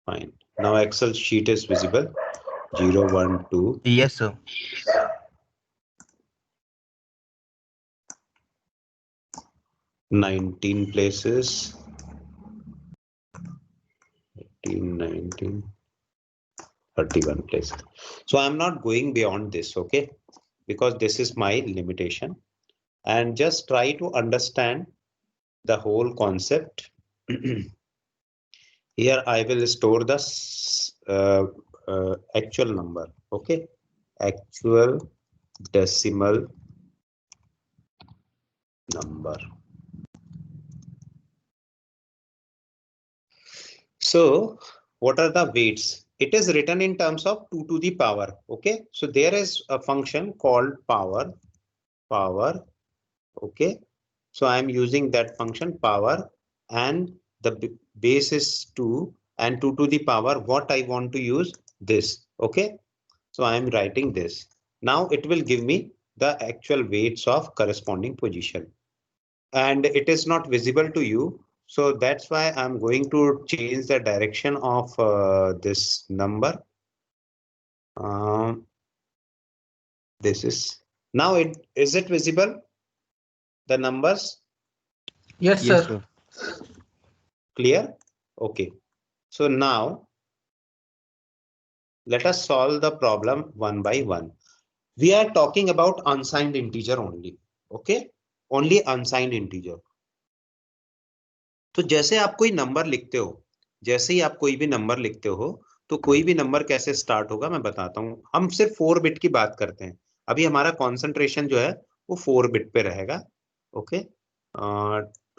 Fine. Now Excel sheet is visible. 0, 1, 2. Yes, sir. 19 places. 18, 19, 31 places. So I'm not going beyond this, okay? Because this is my limitation. And just try to understand the whole concept. Here I will store the actual number, okay? Actual decimal number. So what are the weights? It is written in terms of 2 to the power, okay? So there is a function called power, okay? So I am using that function power, and the base is 2, and 2 to the power, what I want to use, this, okay? So I am writing this. Now it will give me the actual weights of corresponding position, and it is not visible to you. So that's why I'm going to change the direction of this number. This is now it is it visible, the numbers Yes, Yes, sir. sir. clear? Okay. So now let us solve the problem one by one. We are talking about unsigned integer only. Okay, only unsigned integer. तो जैसे आप कोई number लिखते हो, जैसे ही आप कोई भी नंबर लिखते हो, तो कोई भी नंबर कैसे स्टार्ट होगा मैं बताता हूँ. हम सिर्फ 4 बिट की बात करते हैं. अभी हमारा कॉन्सेंट्रेशन जो है वो 4 बिट पे रहेगा. Okay,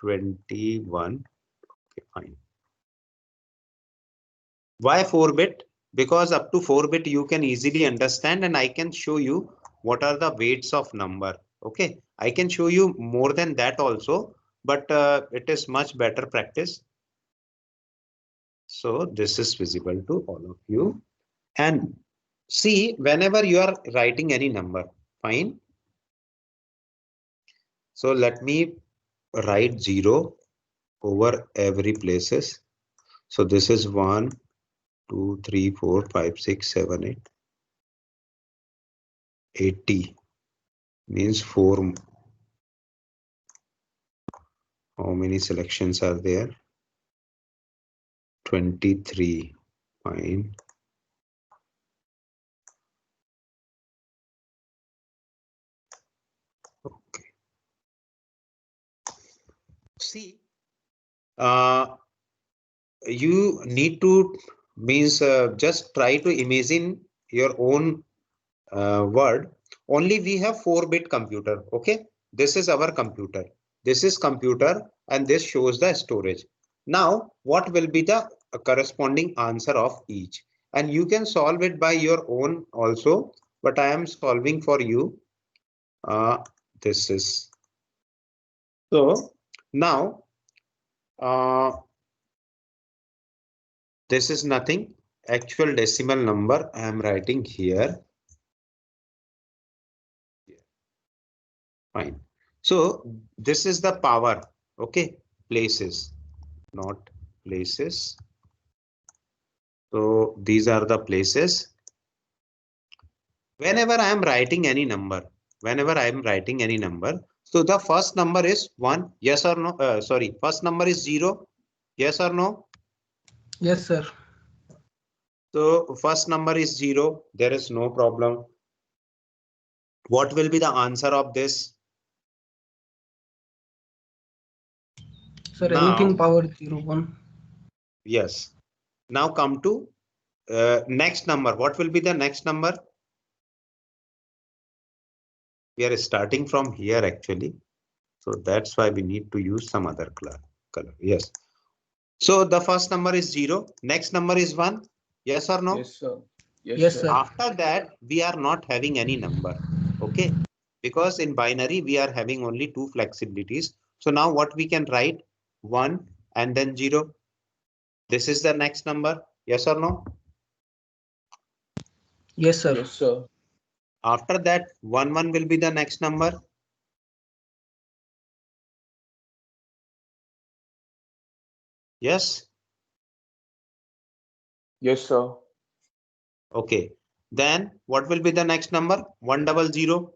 21. Okay fine. Why 4 bit? Because up to 4 bit you can easily understand, and I can show you what are the weights of number. Okay, I can show you more than that also, but it is much better practice. So this is visible to all of you. And see, whenever you are writing any number, fine. So let me write 0 over every places. So this is 1, 2, 3, 4, 5, 6, 7, 8. 80 means 4. How many selections are there? 23. Fine. Okay. See, you need to means just try to imagine your own word. Only we have 4-bit computer. Okay, this is our computer. This is computer, and this shows the storage. Now, what will be the corresponding answer of each? And you can solve it by your own also, but I am solving for you. This is so now. This is nothing. Actual decimal number I am writing here. Fine. So this is the power. Okay, places, not places. So these are the places. Whenever I am writing any number, so the first number is 1. Yes or no? Sorry, first number is 0. Yes or no? Yes, sir. So first number is 0. There is no problem. What will be the answer of this? Sir, Now, anything power 01. yes. Now come to next number. What will be the next number? We are starting from here actually. So that's why we need to use some other color. Yes. So the first number is 0. Next number is 1. Yes or no? Yes, sir. Yes, sir. sir. After that, we are not having any number. Okay. Because in binary, we are having only 2 flexibilities. So now what we can write? 1 and then 0. This is the next number. Yes or no? Yes, sir. Yes, sir. After that, 1 1 will be the next number. Yes. Yes, sir. Okay. Then what will be the next number? 100.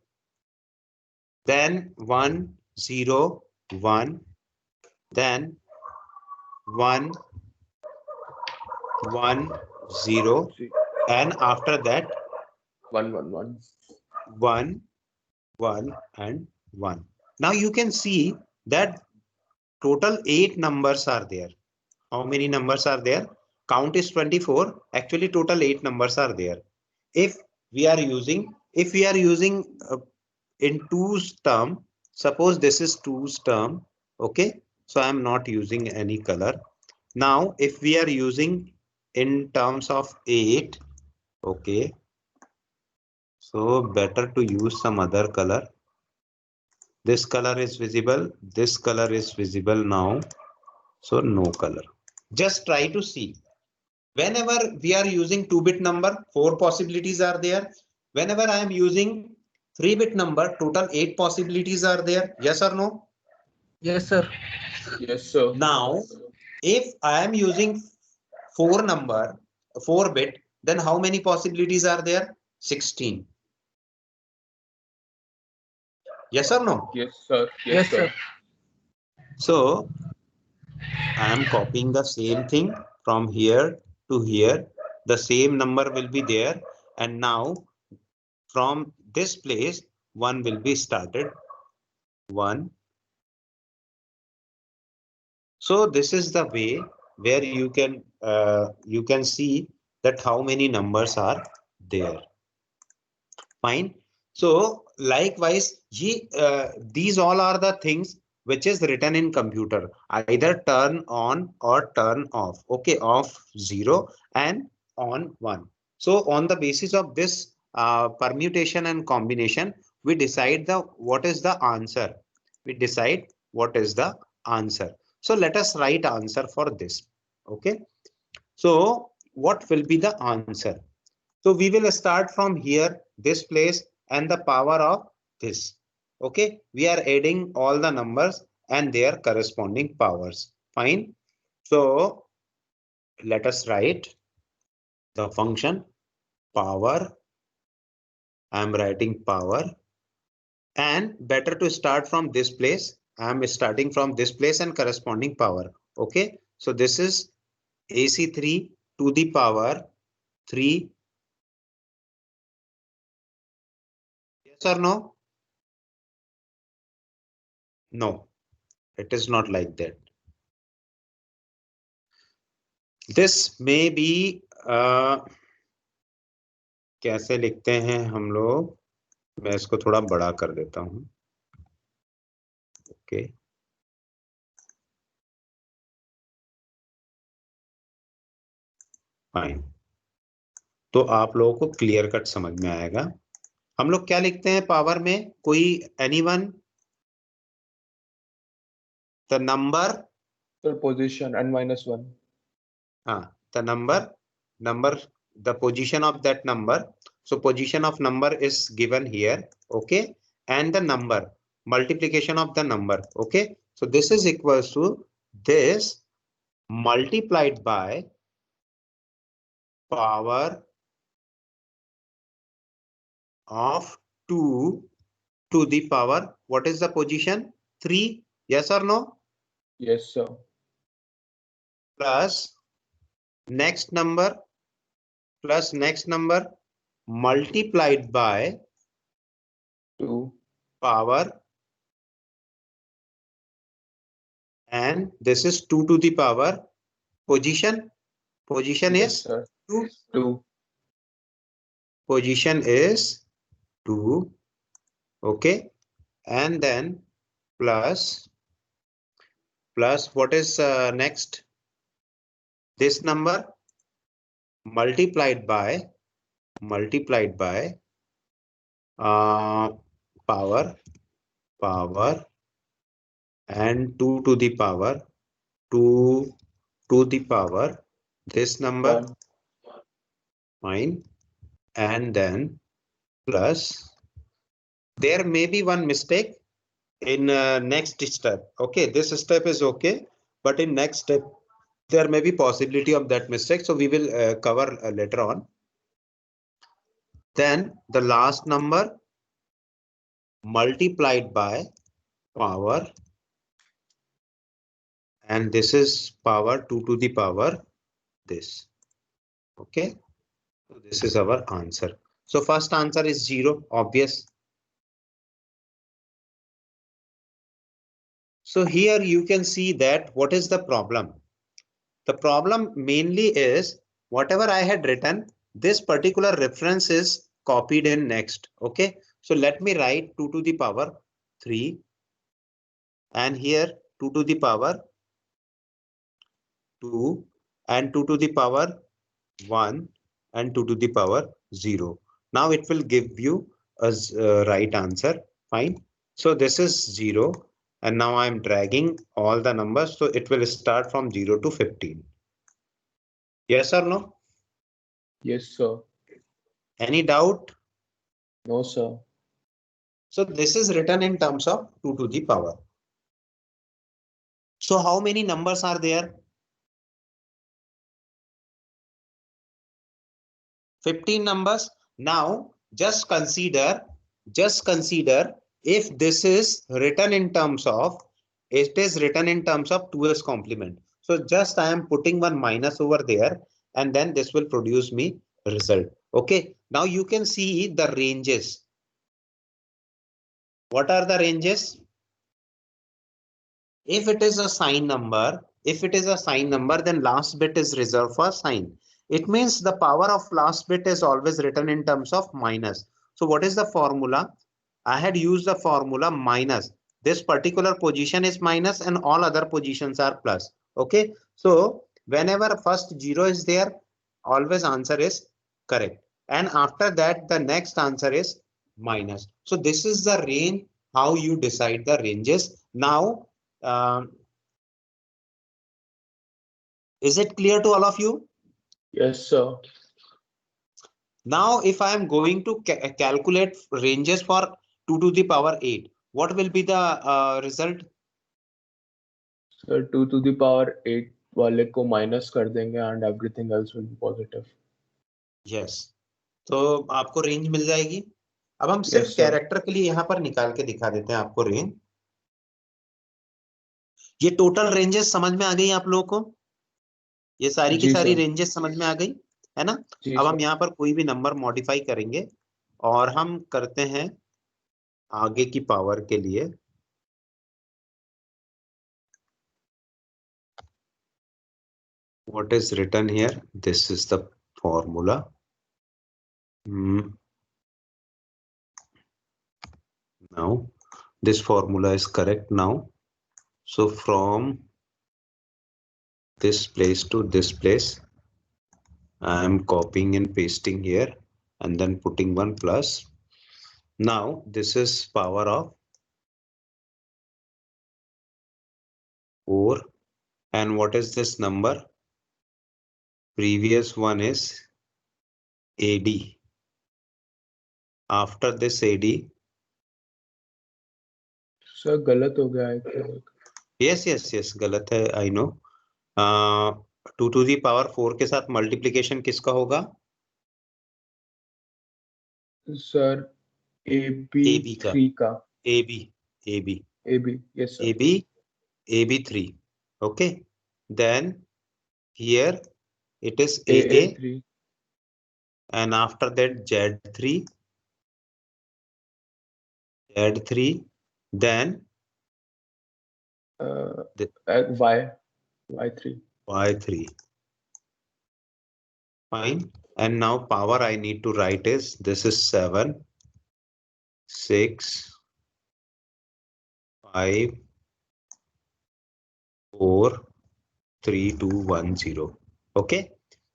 Then 101. Then 110. See, And after that 111. 1, 1 and 1. Now you can see that total 8 numbers are there. How many numbers are there? Count is 24. Actually, total 8 numbers are there. If we are using in 2's term, suppose this is 2's term. Okay, so I am not using any color. Now, if we are using in terms of 8, okay, so better to use some other color. This color is visible. This color is visible now. So no color. Just try to see. Whenever we are using 2-bit number, 4 possibilities are there. Whenever I am using 3-bit number, total 8 possibilities are there. Yes or no? Yes, sir. Yes, sir. Now, if I am using 4-bit, then how many possibilities are there? 16. Yes or no? Yes, sir. Yes, Yes, sir. sir. So I am copying the same thing from here to here. The same number will be there. And now from this place, 1 will be started. 1. So this is the way where you can see that how many numbers are there. Fine. So likewise, these all are the things which is written in computer, either turn on or turn off. Okay, off 0 and on 1. So on the basis of this permutation and combination, we decide what is the answer. We decide what is the answer. So let us write answer for this. Okay. So what will be the answer? So we will start from here, this place, and the power of this. Okay, we are adding all the numbers and their corresponding powers. Fine. So let us write the function power. I am writing power, and better to start from this place. I am starting from this place and corresponding power. Okay, so this is AC3 to the power 3. Yes or no? No, it is not like that. This may be कैसे लिखते हैं हम लोग? मैं इसको थोड़ा बड़ा कर देता हूं. Okay, fine. तो आप लोगों को क्लियर कट समझ में आएगा. हम लोग क्या लिखते हैं पावर में? कोई anyone? The number. Sir, position n-1. हाँ, the number, the position of that number. So position of number is given here. Okay, and the number, multiplication of the number. Okay, so this is equals to this multiplied by power of 2 to the power. What is the position? 3. Yes or no? Yes, sir. Plus next number multiplied by 2. power, and this is 2 to the power. Position Yes, is sir. 2. 2. Position is 2. Okay, and then plus what is next? This number multiplied by power and 2 to the power, 2 to the power this number. 1. Fine. And then plus, there may be one mistake in next step. Okay, this step is okay, but in next step there may be possibility of that mistake, so we will cover later on. Then the last number multiplied by power, and this is power 2 to the power this. Okay, so this is our answer. So first answer is 0, obvious. So here you can see that what is the problem? The problem mainly is whatever I had written, this particular reference is copied in next. Okay, so let me write 2 to the power 3 and here 2 to the power 2 and 2 to the power 1 and 2 to the power 0. Now it will give you a right answer. Fine. So this is 0 and now I'm dragging all the numbers. So it will start from 0 to 15. Yes or no? Yes, sir. Any doubt? No, sir. So this is written in terms of 2 to the power. So how many numbers are there? 15 numbers. Now just consider if this is written in terms of, it is written in terms of 2's complement. So just I am putting one minus over there and then this will produce me result. Okay, now you can see the ranges. What are the ranges? If it is a sign number, then last bit is reserved for sign. It means the power of last bit is always written in terms of minus. So what is the formula? I had used the formula minus. This particular position is minus and all other positions are plus. Okay. So whenever first 0 is there, always answer is correct. And after that, the next answer is minus. So this is the range, how you decide the ranges. Now, is it clear to all of you? Yes, sir. Now, if I am going to calculate ranges for 2 to the power 8, what will be the result? Sir, 2 to the power 8 वाले को minus कर देंगे and everything else will be positive. Yes. तो आपको range मिल जाएगी. अब हम सिर्फ Yes, sir. कैरेक्टर के लिए यहाँ पर निकाल के दिखा देते हैं आपको रेंज. ये टोटल रेंजेस समझ में आ गई आप लोगों को? ये सारी की जी, सारी sir. रेंजेस समझ में आ गई है ना? जी, अब हम sir. यहाँ पर कोई भी नंबर मॉडिफाई करेंगे और हम करते हैं आगे की पावर के लिए. What is written here? This is the formula. Now this formula is correct now. So from this place to this place, I am copying and pasting here and then putting one plus. Now this is power of 4. And what is this number? Previous one is AD. After this AD. Sir, गलत हो गया है. Yes, गलत है, I know. 2 to the power 4 के साथ multiplication किसका होगा? Sir, AB3 का. AB, yes, sir. AB3. Okay. Then here it is AA3. And after that Z3. Then Y3. Fine. And now power I need to write is, this is 7, 6, 5, 4, 3, 2, 1, 0. Okay.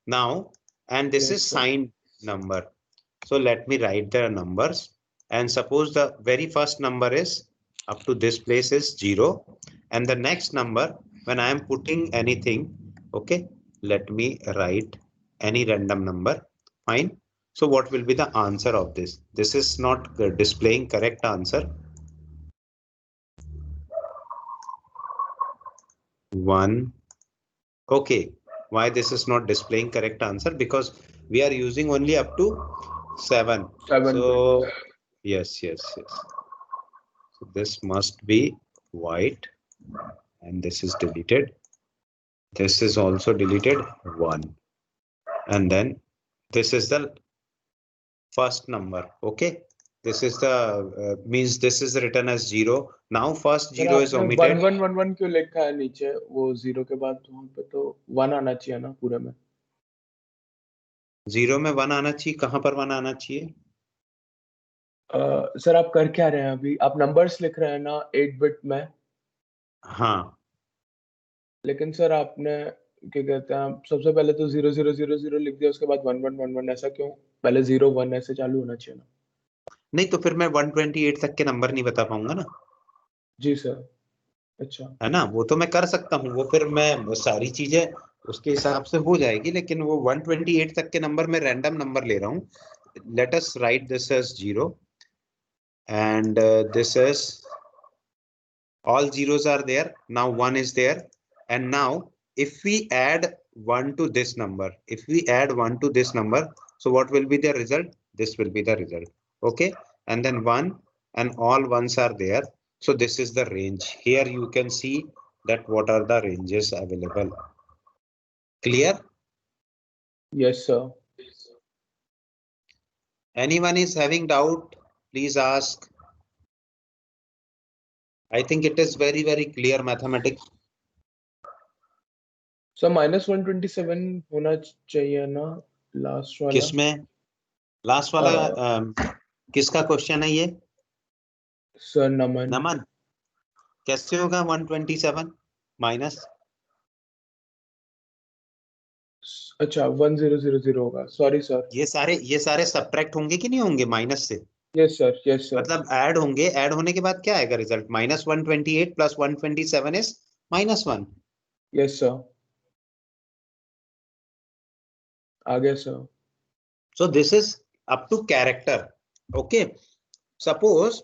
Now, and this is signed number. So let me write the numbers. And suppose the very first number is up to this place is 0. And the next number, when I am putting anything, okay, let me write any random number. Fine. So what will be the answer of this? This is not displaying correct answer. 1, Okay, why this is not displaying correct answer? Because we are using only up to 7. 7 So bit. yes. So this must be white, and this is deleted. This is also deleted 1, and then this is the first number. Okay, this is the means this is written as 0. Now first sir 0 is आपने omitted. 1111 क्यों लिखा है नीचे वो 0 के बाद वहां पे तो 1 आना चाहिए ना पूरे में 0 में 1 आना चाहिए. कहाँ पर 1 आना चाहिए? सर आप कर क्या रहे हैं अभी आप नंबर्स लिख रहे हैं ना 8 बिट में हाँ, लेकिन सर आपने क्या कहते हैं सबसे पहले तो 0000 लिख दिया उसके बाद 1111 ऐसा क्यों पहले 01 ऐसे चालू होना चाहिए ना नहीं तो फिर मैं 128 तक के नंबर नहीं बता पाऊंगा ना. जी सर अच्छा है ना, वो तो मैं कर सकता हूँ. वो फिर मैं सारी चीजें उसके हिसाब से हो जाएगी, लेकिन वो 128 तक के नंबर में रैंडम नंबर ले रहा हूँ. Let us write this as 0, and this is all zeros are there. Now 1 is there, and now if we add 1 to this number, so what will be the result? This will be the result. Okay, and then 1 and all ones are there. So this is the range. Here you can see that what are the ranges available. Clear? Yes sir Anyone is having doubt, please ask. I think it is very, very clear mathematics. Sir -127 होना चाहिए ना last वाला किसमें? Last वाला किसका question है ये? Sir नमन नमन, कैसे होगा 127 माइनस? अच्छा 1000 होगा सॉरी सर ये सारे सब्ट्रैक्ट होंगे कि नहीं होंगे माइनस से? यस सर मतलब ऐड होंगे. ऐड होने के बाद क्या आएगा रिजल्ट? -128 + 127 इज -1. यस सर आ गया sir So this is up to character. Okay, suppose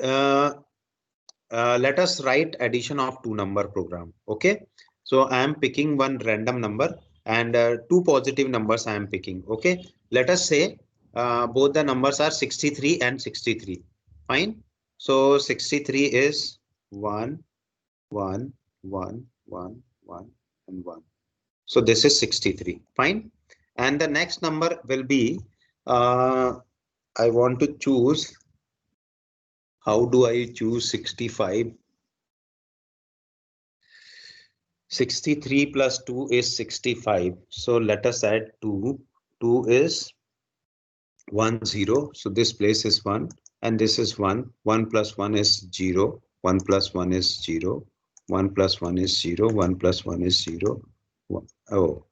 let us write addition of two number program. Okay, so I am picking one random number and two positive numbers I am picking. Okay, let us say both the numbers are 63 and 63. Fine. So 63 is 1 1 1 1 1 and 1. So this is 63. Fine. And the next number will be I want to choose. How do I choose 65? 63 plus 2 is 65. So let us add 2. 2 is 1 0. So this place is 1 and this is 1. 1 plus 1 is 0. 1 plus 1 is 0. 1 plus 1 is 0. 1 plus 1 is 0. Oh,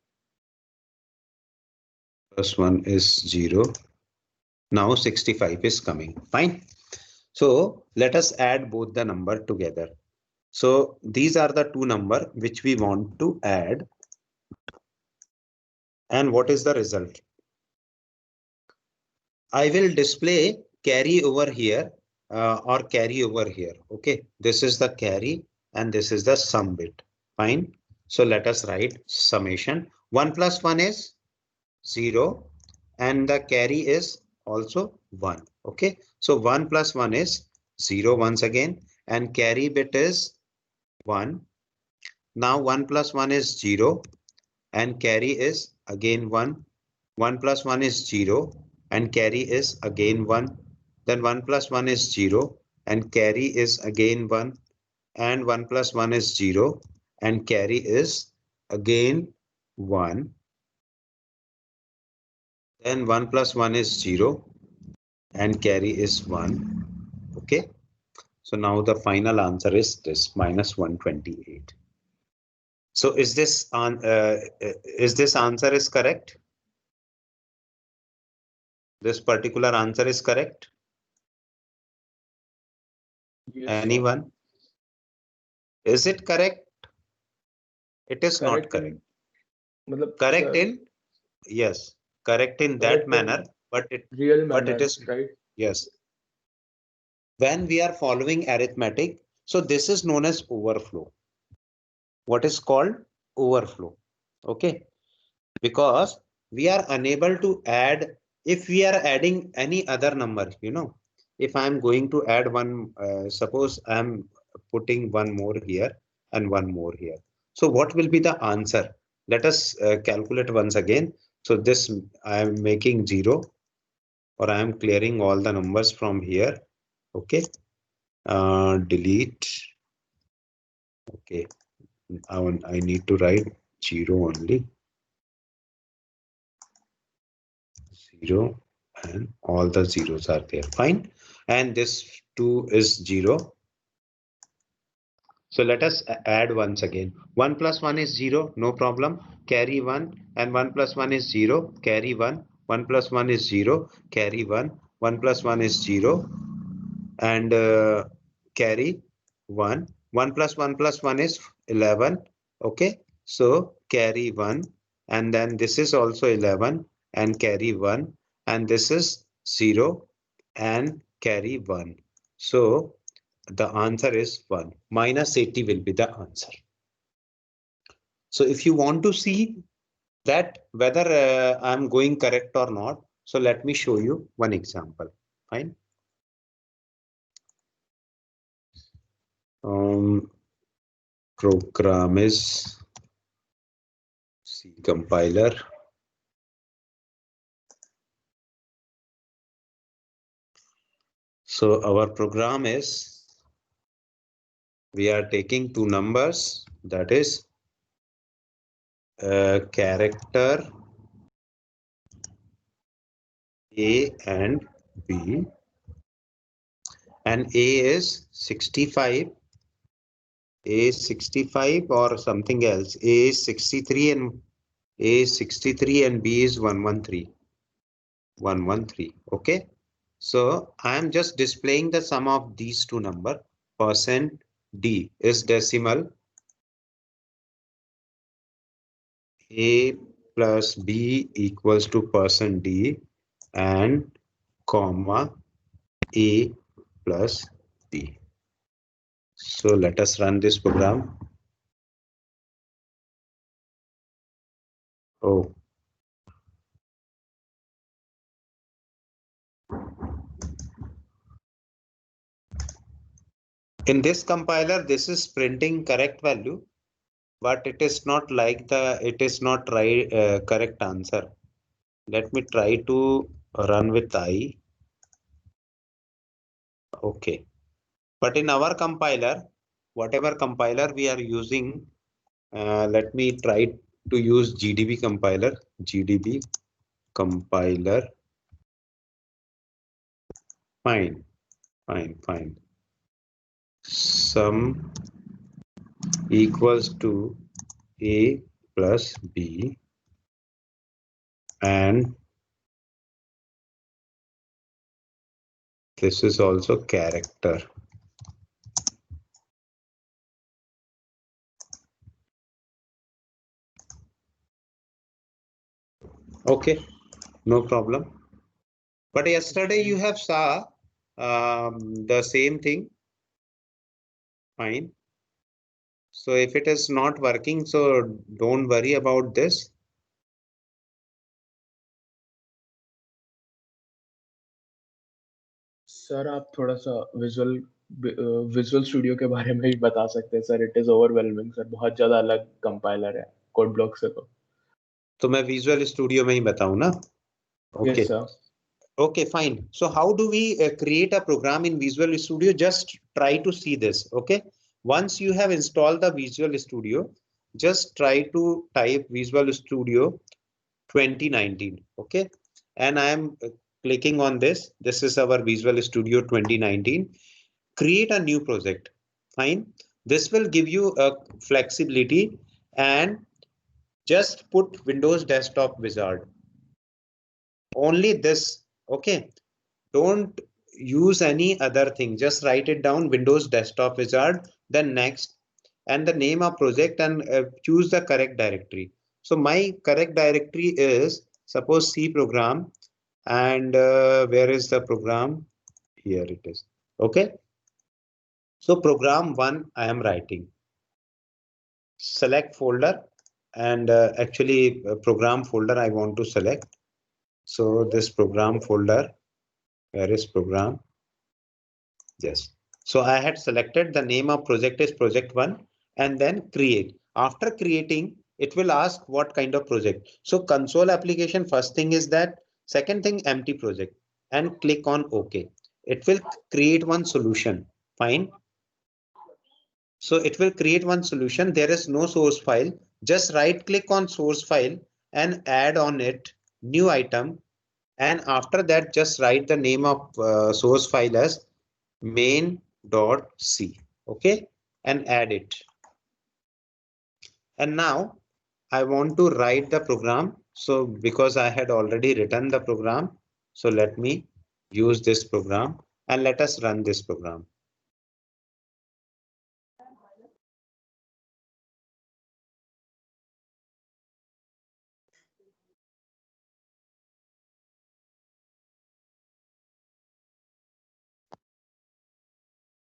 plus 1 is 0. Now 65 is coming. Fine. So let us add both the number together. So these are the two number which we want to add. And what is the result? I will display carry over here or carry over here. Okay, this is the carry and this is the sum bit. Fine. So let us write summation. 1 plus 1 is 0 and the carry is also 1. Okay, so 1 plus 1 is 0 once again and carry bit is 1. Now 1 plus 1 is 0 and carry is again 1. 1 plus 1 is 0 and carry is again 1. Then 1 plus 1 is 0 and carry is again 1. And 1 plus 1 is 0 and carry is again 1. Then 1 plus 1 is 0 and carry is 1. Okay. So now the final answer is this -128. So is this answer is correct? This particular answer is correct? yes, Anyone? Is it correct? It is not correct. मतलब Correct in, yes, correct in that manner, but real but manner it is right yes. When we are following arithmetic, so this is known as overflow. what is called overflow. Okay, because we are unable to add if we are adding any other number, you know, if I'm going to add one, suppose I'm putting one more here and one more here. So what will be the answer? Let us calculate once again. So this I am making 0, or I am clearing all the numbers from here. Okay, delete. Okay, I need to write 0 only. 0 and all the zeros are there. Fine. And this 2 is 0. So let us add once again. 1 plus 1 is 0. No problem. Carry 1. And 1 plus 1 is 0. Carry 1. 1 plus 1 is 0. Carry 1. 1 plus 1 is 0. And carry 1. 1 plus 1 plus 1 is 11. Okay. So carry 1. And then this is also 11 and carry 1. And this is 0 and carry 1. So the answer is 1. Minus 80 will be the answer. So if you want to see that whether I'm going correct or not, so let me show you one example. Fine. Program is C compiler. So our program is, we are taking two numbers, that is character A and B, and A is 65, A is 65 or something else, A is 63 and A is 63 and B is 113. 113. Okay. So I am just displaying the sum of these two numbers. Percent D is decimal. A plus B equals to percent D and comma A plus B. So let us run this program. Oh. In this compiler, this is printing correct value, but it is not like it is not right correct answer. Let me try to run with I. Okay. But in our compiler, whatever compiler we are using, let me try to use GDB compiler. GDB compiler. Fine. Sum equals to A plus B and this is also character. Okay, no problem. But yesterday you have saw the same thing. Fine. So if it is not working, so don't worry about this. Sir आप थोड़ा सा visual studio के बारे में भी बता सकते हैं sir. It is overwhelming sir, बहुत ज्यादा अलग कंपाइलर है कोड ब्लॉक से. तो मैं विजुअल स्टूडियो में ही बताऊं ना. Okay. Yes, sir. Okay, fine. So how do we create a program in Visual Studio? Just try to see this. Okay. Once you have installed the Visual Studio, just try to type Visual Studio 2019. Okay. And I am clicking on this. This is our Visual Studio 2019. Create a new project. Fine. This will give you a flexibility, and just put Windows Desktop Wizard. Only this. Okay. Don't use any other thing. Just write it down, Windows Desktop Wizard, then next, and the name of project, and choose the correct directory. So my correct directory is, suppose C program, and where is the program? Here it is. Okay. So program 1 I am writing. select folder, and actually program folder I want to select. So this program folder, where is program? Yes. So I had selected the name of project is project 1 and then create. After creating, it will ask what kind of project. So console application, first thing is that, second thing empty project, and click on OK. It will create one solution. Fine. So it will create one solution. There is no source file. Just right click on source file and add on it new item. And after that, just write the name of source file as main.c. Okay, and add it. And now I want to write the program. So because I had already written the program, so let me use this program and let us run this program.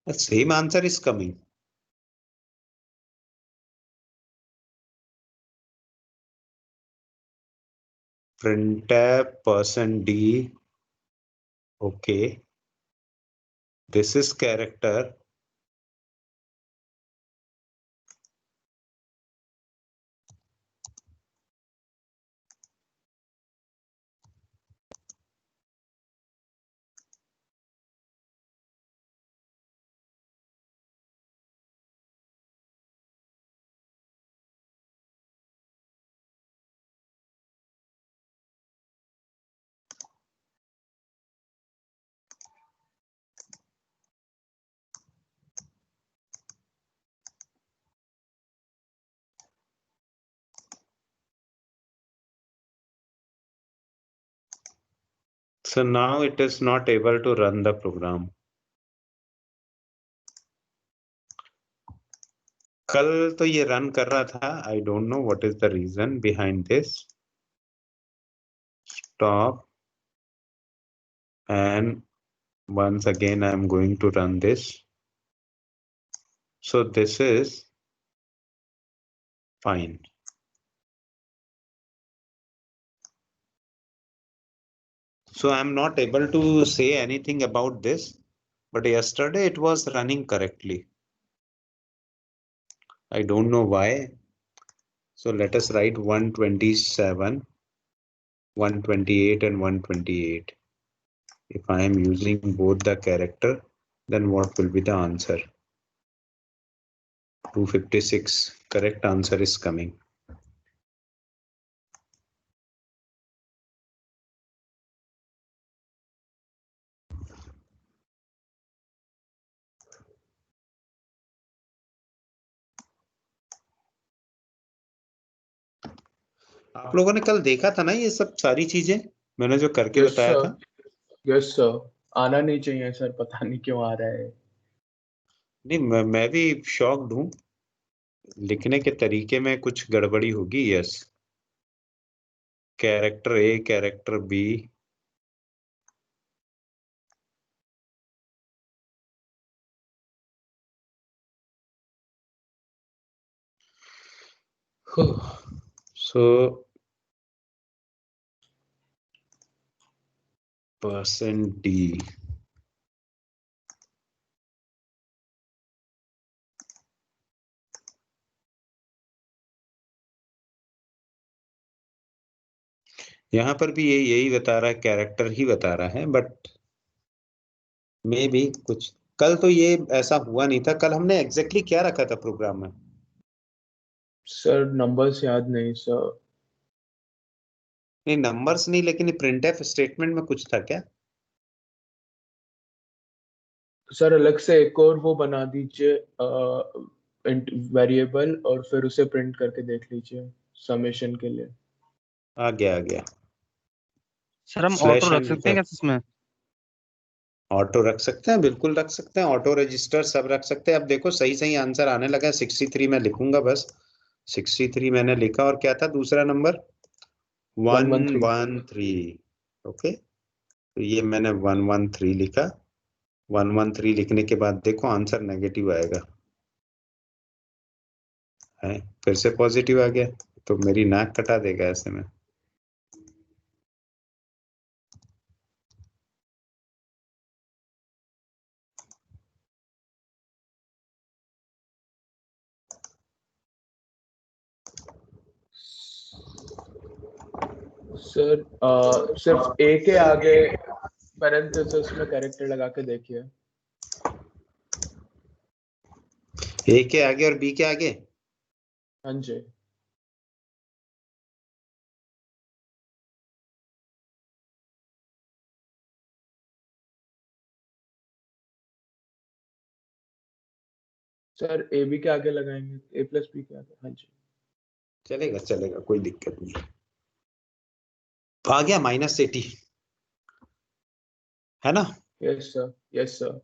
The same answer is coming. Printf %d. Okay. This is character. So now it is not able to run the program. कल तो ये run कर रहा था. I don't know what is the reason behind this. Stop. And once again, I am going to run this. So this is fine. So I'm not able to say anything about this, but yesterday it was running correctly. I don't know why. So let us write 127, 128 and 128. If I am using both the character, then what will be the answer? 256. Correct answer is coming. आप लोगों ने कल देखा था ना ये सब सारी चीजें मैंने जो करके बताया था? Yes sir. आना नहीं चाहिए सर, पता नहीं क्यों आ रहा है. नहीं, मैं भी शॉक्ड हूँ. लिखने के तरीके में कुछ गड़बड़ी होगी. यस. कैरेक्टर ए, कैरेक्टर बी. So %d. यहाँ पर भी यही बता रहा है, कैरेक्टर ही बता रहा है, बट मे भी कुछ. कल तो ये ऐसा हुआ नहीं था. कल हमने एग्जैक्टली क्या रखा था प्रोग्राम में? सर नंबर्स याद नहीं सर. नहीं, नंबर्स नहीं, लेकिन प्रिंटफ स्टेटमेंट में कुछ था क्या? सर अलग से एक और वो बना दीजिए वेरिएबल, और फिर उसे प्रिंट करके देख लीजिए समेशन के लिए. आ गया. सर हम Slash ऑटो रख and सकते हैं क्या इसमें? ऑटो रख सकते हैं, बिल्कुल रख सकते हैं. ऑटो रजिस्टर सब रख सकते हैं. अब देखो सही आंसर आने लगा है. 63 मैं लिखूंगा बस. 63 मैंने लिखा. और क्या था दूसरा नंबर? 113. ओके, तो ये मैंने 113 लिखा. 113 लिखने के बाद देखो आंसर नेगेटिव आएगा. है, फिर से पॉजिटिव आ गया, तो मेरी नाक कटा देगा ऐसे में। सर सिर्फ ए के आगे पैरेंथेसिस में कैरेक्टर लगा के देखिए। ए के आगे और बी के आगे? हाँ जी। सर ए बी के आगे लगाएंगे, ए प्लस बी के आगे। हाँ जी चलेगा चलेगा, कोई दिक्कत नहीं। आ गया -80, है ना? Yes sir, yes sir.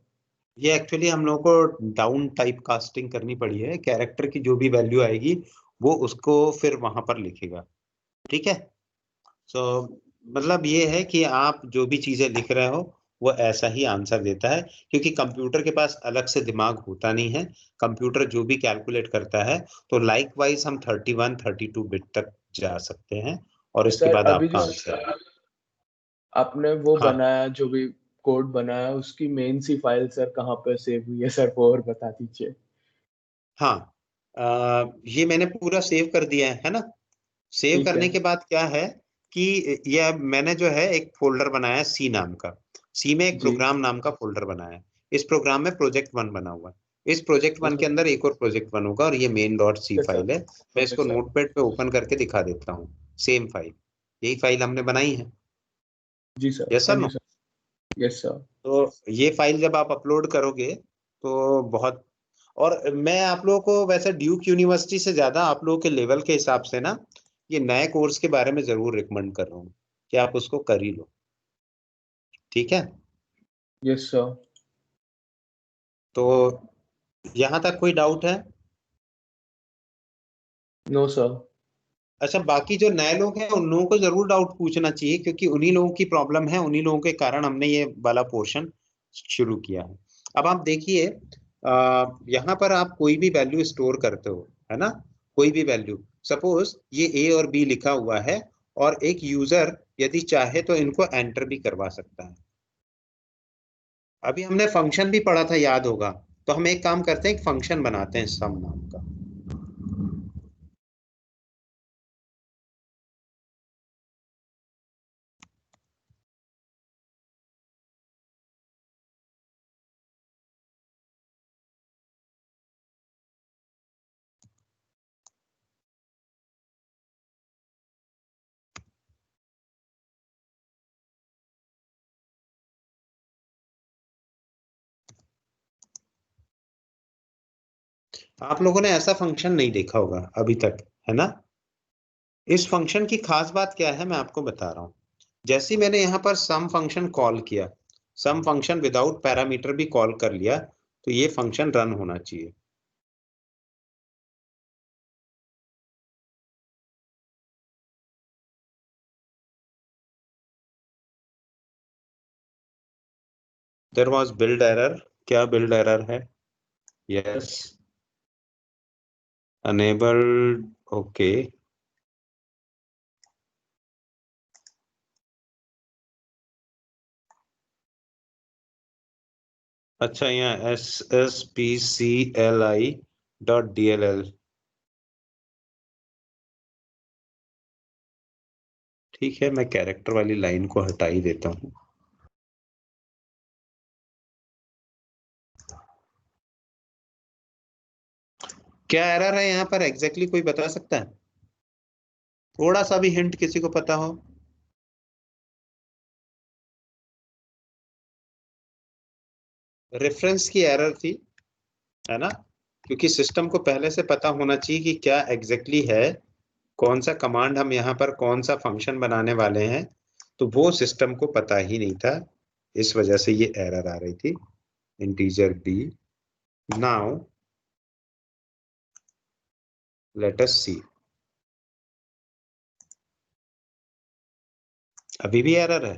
ये एक्चुअली हम लोग को डाउन टाइप कास्टिंग करनी पड़ी है, कैरेक्टर की जो भी वैल्यू आएगी वो उसको फिर वहां पर लिखेगा, ठीक है? सो मतलब ये है कि आप जो भी चीजें लिख रहे हो वो ऐसा ही आंसर देता है, क्योंकि कंप्यूटर के पास अलग से दिमाग होता नहीं है। कंप्यूटर जो भी कैलकुलेट करता है, तो लाइक वाइज हम 31 32 बिट तक जा सकते हैं, और इसके सर बाद अभी आपका जो आंसर। आपने वो हाँ बनाया, जो भी कोड बनाया, उसकी मेन सी फाइल सर कहाँ पे सेव हुई है सर, वो और बता दीजिए। हाँ, ये मैंने पूरा सेव कर दिया है ना? सेव ठीक है। करने के बाद क्या है कि यह मैंने जो है एक फोल्डर बनाया सी नाम का। सी में एक जी। प्रोग्राम नाम का फोल्डर बनाया है। इस प्रोग्राम में प्रोजेक्ट 1 बना हुआ है। इस प्रोजेक्ट 1 यस के सर, अंदर एक और प्रोजेक्ट 1 होगा, और ये main dot C yes sir, file है। मैं इसको यस सर। नोटपैड पे ओपन करके दिखा देता हूँ। सेम फाइल, यही फाइल हमने बनाई है। जी सर, यस हाँ सर जी नो? Sir, yes sir. तो ये फाइल जब आप अपलोड करोगे तो बहुत, और मैं आप लोगों को वैसे ड्यूक यूनिवर्सिटी से ज्यादा आप लोगों के लेवल के हिसाब से ना ये नए कोर्स के बारे में जरूर रिकमेंड कर रहा हूँ कि आप उसको कर ही लो, ठीक है? Yes sir. तो यहाँ तक कोई डाउट है? No sir. अच्छा, बाकी जो नए लोग हैं उन लोगों को जरूर डाउट पूछना चाहिए, क्योंकि उन्हीं लोगों की प्रॉब्लम है, उन्हीं लोगों के कारण हमने ये वाला पोर्शन शुरू किया है। अब आप देखिए, यहाँ पर आप कोई भी वैल्यू स्टोर करते हो, है ना? कोई भी वैल्यू, सपोज ये ए और बी लिखा हुआ है, और एक यूजर यदि चाहे तो इनको एंटर भी करवा सकता है। अभी हमने फंक्शन भी पढ़ा था, याद होगा। तो हम एक काम करते हैं, एक फंक्शन बनाते हैं सम नाम का। आप लोगों ने ऐसा फंक्शन नहीं देखा होगा अभी तक, है ना? इस फंक्शन की खास बात क्या है, मैं आपको बता रहा हूं। जैसे ही मैंने यहाँ पर सम फंक्शन कॉल किया, सम फंक्शन विदाउट पैरामीटर भी कॉल कर लिया, तो ये फंक्शन रन होना चाहिए। There was build error. क्या बिल्ड एरर है? Yes, enabled, okay. अच्छा, यहाँ SSPCLI.dll, ठीक है, मैं कैरेक्टर वाली लाइन को हटा ही देता हूँ। क्या एरर है यहाँ पर एग्जैक्टली कोई बता सकता है? थोड़ा सा भी हिंट किसी को पता हो? रेफरेंस की एरर थी, है ना? क्योंकि सिस्टम को पहले से पता होना चाहिए कि क्या एग्जैक्टली है, कौन सा कमांड हम यहाँ पर कौन सा फंक्शन बनाने वाले हैं, तो वो सिस्टम को पता ही नहीं था। इस वजह से ये एरर आ रही थी। Integer B. Now let us see. अभी भी एरर है?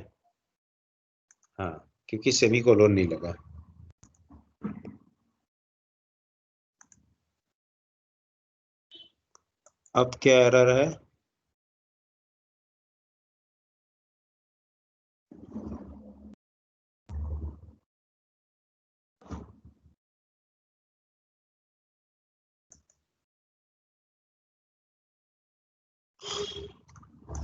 हाँ, क्योंकि सेमीकोलन नहीं लगा। अब क्या एरर है?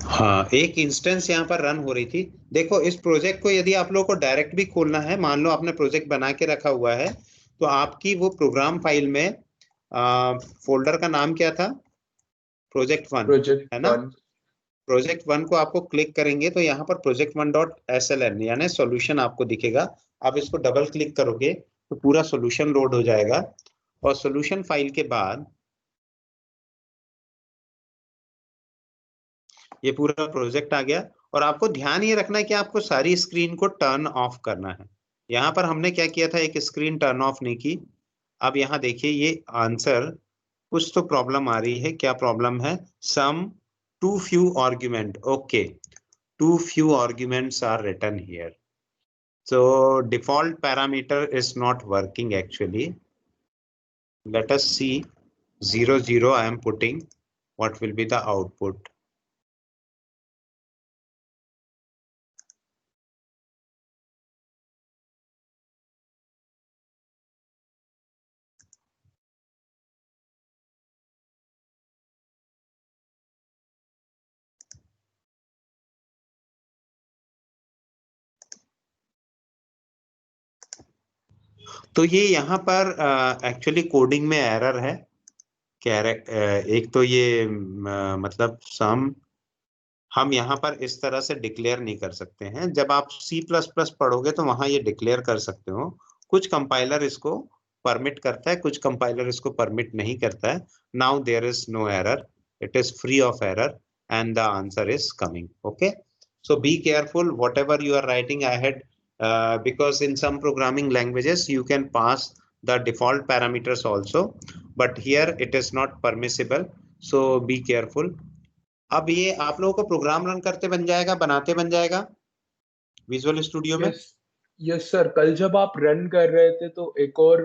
हाँ, एक इंस्टेंस यहाँ पर रन हो रही थी। देखो, इस प्रोजेक्ट को यदि आप लोगों को डायरेक्ट भी खोलना है, मान लो आपने प्रोजेक्ट बना के रखा हुआ है, तो आपकी वो प्रोग्राम फाइल में फोल्डर का नाम क्या था? प्रोजेक्ट वन, प्रोजेक्ट है ना? 1। प्रोजेक्ट वन को आपको क्लिक करेंगे तो यहाँ पर प्रोजेक्ट वन डॉट SLN यानी सॉल्यूशन आपको दिखेगा। आप इसको डबल क्लिक करोगे तो पूरा सॉल्यूशन लोड हो जाएगा, और सॉल्यूशन फाइल के बाद ये पूरा प्रोजेक्ट आ गया। और आपको ध्यान ये रखना है कि आपको सारी स्क्रीन को टर्न ऑफ करना है। यहाँ पर हमने क्या किया था, एक स्क्रीन टर्न ऑफ नहीं की। अब यहाँ देखिए ये आंसर, कुछ तो प्रॉब्लम आ रही है। क्या प्रॉब्लम है? Some too few argument. Okay, too few arguments are written here. So default parameter is not working actually. Let us see. 0 0 I am putting. What will be the output? तो ये यहाँ पर actually coding में error है। एक तो ये मतलब सम हम यहाँ पर इस तरह से डिक्लेयर नहीं कर सकते हैं। जब आप C++ पढ़ोगे तो वहां ये डिक्लेयर कर सकते हो। कुछ कंपाइलर इसको परमिट करता है, कुछ कंपाइलर इसको परमिट नहीं करता है। Now there is no error, it is free of error and the answer is coming. Okay, so be careful whatever you are writing ahead, because in some programming languages you can pass the default parameters also, but here it is not permissible, so be careful. अब ये आप लोगों को program run करते बन जाएगा, बनाते बन जाएगा विजुअल स्टूडियो में। यस यस सर, कल जब आप रन कर रहे थे तो एक और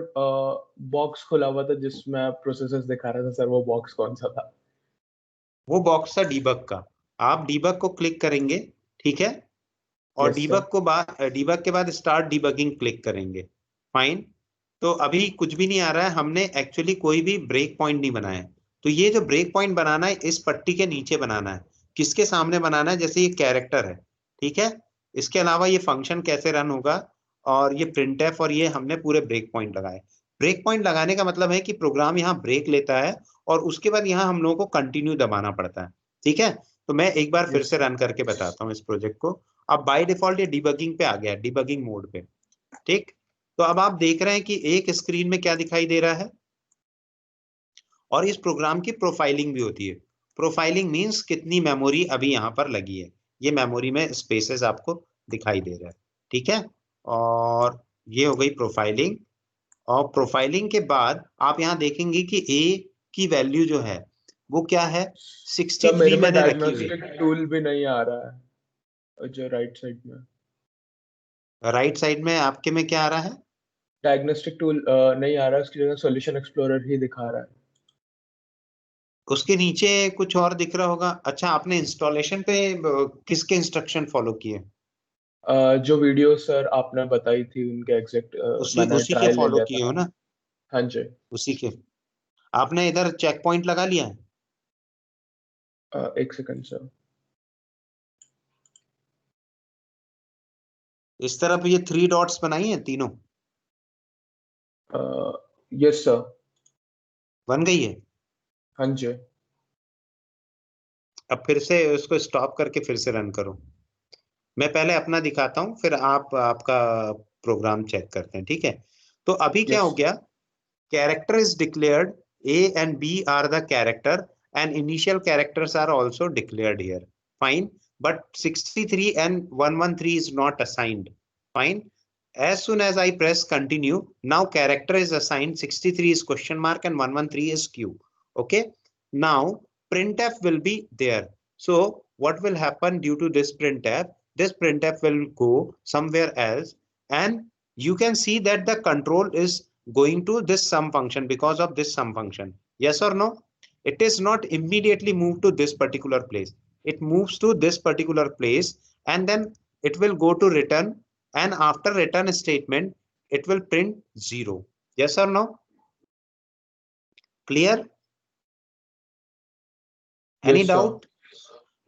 बॉक्स खुला हुआ था जिसमें प्रोसेसर्स दिखा रहा था सर, वो बॉक्स कौन सा था? वो बॉक्स था डीबग का। आप डीबग को क्लिक करेंगे, ठीक है, और यस डीबग सर। को डीबग के बाद स्टार्ट डीबगिंग क्लिक करेंगे। फाइन। तो अभी कुछ भी नहीं आ रहा है, हमने एक्चुअली कोई भी ब्रेक पॉइंट नहीं बनाया है। तो ये जो ब्रेक पॉइंट बनाना है इस पट्टी के नीचे बनाना है। किसके सामने बनाना है? जैसे ये कैरेक्टर है, ठीक है, इसके अलावा ये फंक्शन कैसे रन होगा, और ये प्रिंटफ, और ये हमने पूरे ब्रेक पॉइंट लगाए। ब्रेक पॉइंट लगाने का मतलब है कि प्रोग्राम यहाँ ब्रेक लेता है और उसके बाद यहाँ हम लोगों को कंटिन्यू दबाना पड़ता है। ठीक है, तो मैं एक बार फिर यस से सर। रन करके बताता हूँ इस प्रोजेक्ट को। अब बाय डिफॉल्ट ये डिबगिंग पे आ गया, डिबगिंग मोड पे। ठीक, तो अब आप देख रहे हैं कि एक स्क्रीन में क्या दिखाई दे रहा है, और इस प्रोग्राम की प्रोफाइलिंग भी होती है। प्रोफाइलिंग मींस कितनी मेमोरी अभी यहाँ पर लगी है। ये मेमोरी में स्पेसेस आपको दिखाई दे रहा है, ठीक है। और ये हो गई प्रोफाइलिंग। और प्रोफाइलिंग के बाद आप यहाँ देखेंगे कि ए की वैल्यू जो है वो क्या है, सर मेरे 63 में मैंने रखी हुई है। डायग्नोस्टिक टूल भी नहीं आ रहा है जो राइट साइड में। राइट साइड में आपके में क्या आ रहा है? डायग्नोस्टिक टूल नहीं आ रहा है, उसकी जगह सॉल्यूशन एक्सप्लोरर ही दिखा रहा है। उसके नीचे कुछ और दिख रहा होगा। अच्छा, आपने इंस्टॉलेशन पे किसके इंस्ट्रक्शन फॉलो किए? जो वीडियो सर आपने बताई थी उनके एग्जैक्ट उसी मैंने उसी के ट्रायल ले फॉलो लिया किए था। हो ना? हाँ जी। उसी के। आपने इधर चेक पॉइंट लगा लिया है? एक सेकंड सर। इस तरफ ये 3 डॉट्स बनाई हैं तीनों, यस सर। बन गई है। हाँ जी। अब फिर से उसको स्टॉप करके फिर से रन करो। मैं पहले अपना दिखाता हूँ, फिर आप आपका प्रोग्राम चेक करते हैं, ठीक है। तो अभी क्या यस। हो गया, character is declared, A and B are the character and initial characters are also declared here. Fine, but 63 and 113 is not assigned. Fine. As soon as I press continue, now character is assigned, 63 is question mark and 113 is Q. Okay, now printf will be there. So what will happen due to this printf? This printf will go somewhere else, and you can see that the control is going to this sum function because of this sum function. Yes or no? It is not immediately moved to this particular place. It moves to this particular place and then it will go to return, and after return statement it will print 0. Yes or no? Clear? Any Yes, sir. doubt?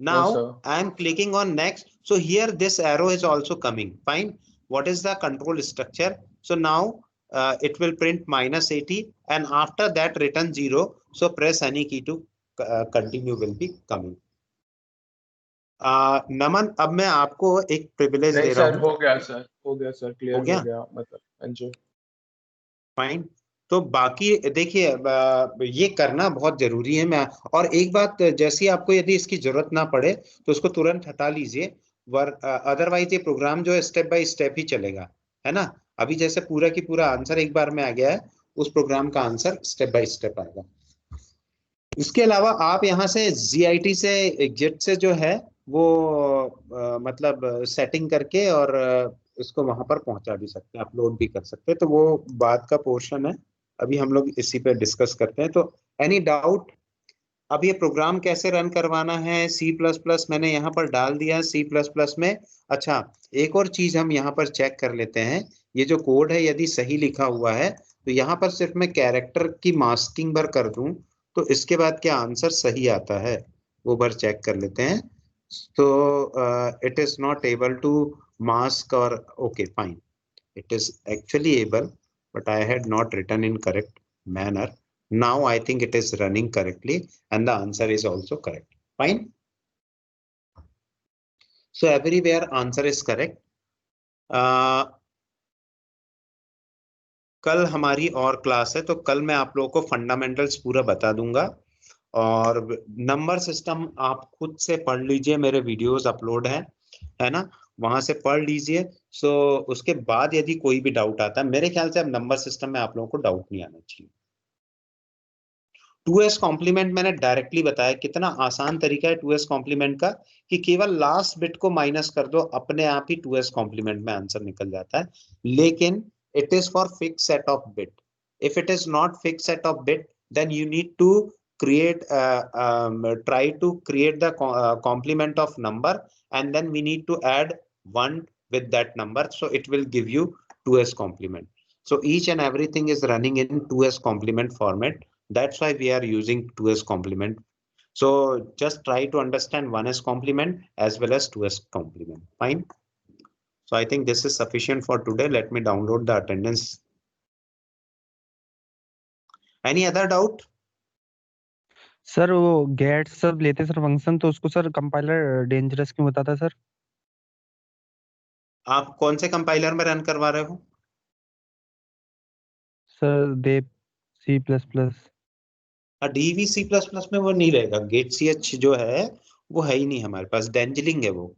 Now No, sir. I am clicking on next. So here this arrow is also coming. Fine. What is the control structure? So now it will print -80 and after that return 0. So press any key to continue will be coming. नमन, अब मैं आपको एक privilege नहीं दे रहा sir, हूँ. हो गया sir, हो गया सर, क्लियर हो गया? हो गया मतलब. हाँ जी. फाइन. तो बाकी देखिए ये करना बहुत जरूरी है. मैं और एक बात, जैसी आपको यदि इसकी जरूरत ना पड़े तो उसको तुरंत हटा लीजिए. अदरवाइज ये प्रोग्राम जो है स्टेप बाय स्टेप ही चलेगा, है ना. अभी जैसे पूरा की पूरा आंसर एक बार में आ गया है, उस प्रोग्राम का आंसर स्टेप बाय स्टेप आएगा. इसके अलावा आप यहाँ से GIT से एग्जिट से जो है वो मतलब सेटिंग करके और इसको वहां पर पहुंचा भी सकते हैं, अपलोड भी कर सकते हैं. तो वो बात का पोर्शन है, अभी हम लोग इसी पे डिस्कस करते हैं. तो एनी डाउट? अब ये प्रोग्राम कैसे रन करवाना है, C++ मैंने यहाँ पर डाल दिया C++ में. अच्छा, एक और चीज हम यहाँ पर चेक कर लेते हैं. ये जो कोड है यदि सही लिखा हुआ है तो यहाँ पर सिर्फ मैं कैरेक्टर की मास्किंग भर कर दूं तो इसके बाद क्या आंसर सही आता है वो भर चेक कर लेते हैं. तो it is not able to mask or okay, fine, it is actually able, but I had not written in correct manner. Now I think it is running correctly and the answer is also correct. Fine. So everywhere answer is correct. कल हमारी और class है तो कल मैं आप लोगों को फंडामेंटल्स पूरा बता दूंगा और नंबर सिस्टम आप खुद से पढ़ लीजिए, मेरे वीडियोस अपलोड है ना, वहां से पढ़ लीजिए. सो उसके बाद यदि कोई भी डाउट आता है, मेरे ख्याल से अब नंबर सिस्टम में आप लोगों को डाउट नहीं आना चाहिए. 2s कॉम्प्लीमेंट मैंने डायरेक्टली बताया, कितना आसान तरीका है 2s कॉम्प्लीमेंट का, कि केवल लास्ट बिट को माइनस कर दो, अपने आप ही 2s कॉम्प्लीमेंट में आंसर निकल जाता है. लेकिन it is for fixed set of bit. If it is not fixed set of bit, then you need to create try to create the complement of number, and then we need to add 1 with that number, so it will give you 2s complement. So each and everything is running in 2s complement format. That's why we are using 2s complement. So just try to understand 1s complement as well as 2s complement. Fine. So I think this is sufficient for today. Let me download the attendance. Any other doubt? Sir वो gate सब लेते sir function, तो उसको sir compiler dangerous क्यों बताता है sir? आप कौन से कंपाइलर में रन करवा रहे हो? सर देव C++. DV++ में वो नहीं रहेगा. गेट CH जो है वो है ही नहीं हमारे पास, डेंजलिंग है वो.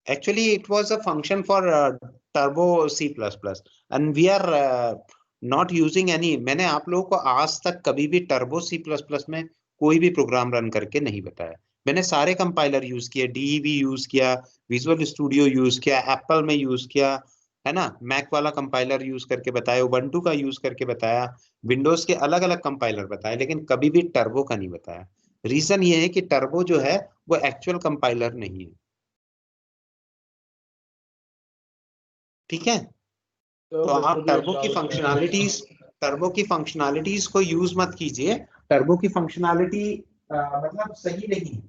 Actually it was a function for turbo C++ and we are not using any. मैंने आप लोगों को आज तक कभी भी टर्बो C++ में कोई भी प्रोग्राम रन करके नहीं बताया. मैंने सारे कंपाइलर यूज किए, DEV यूज किया, विजुअल स्टूडियो यूज किया, एप्पल में यूज किया, है ना, मैक वाला कंपाइलर यूज करके बताया, उबंटू का यूज करके बताया, विंडोज के अलग अलग कंपाइलर बताए, लेकिन कभी भी टर्बो का नहीं बताया. रीजन ये है कि टर्बो जो है वो एक्चुअल कंपाइलर नहीं है. ठीक है. तो आप टर्बो की फंक्शनैलिटीज को यूज मत कीजिए. टर्बो की फंक्शनैलिटी मतलब सही नहीं.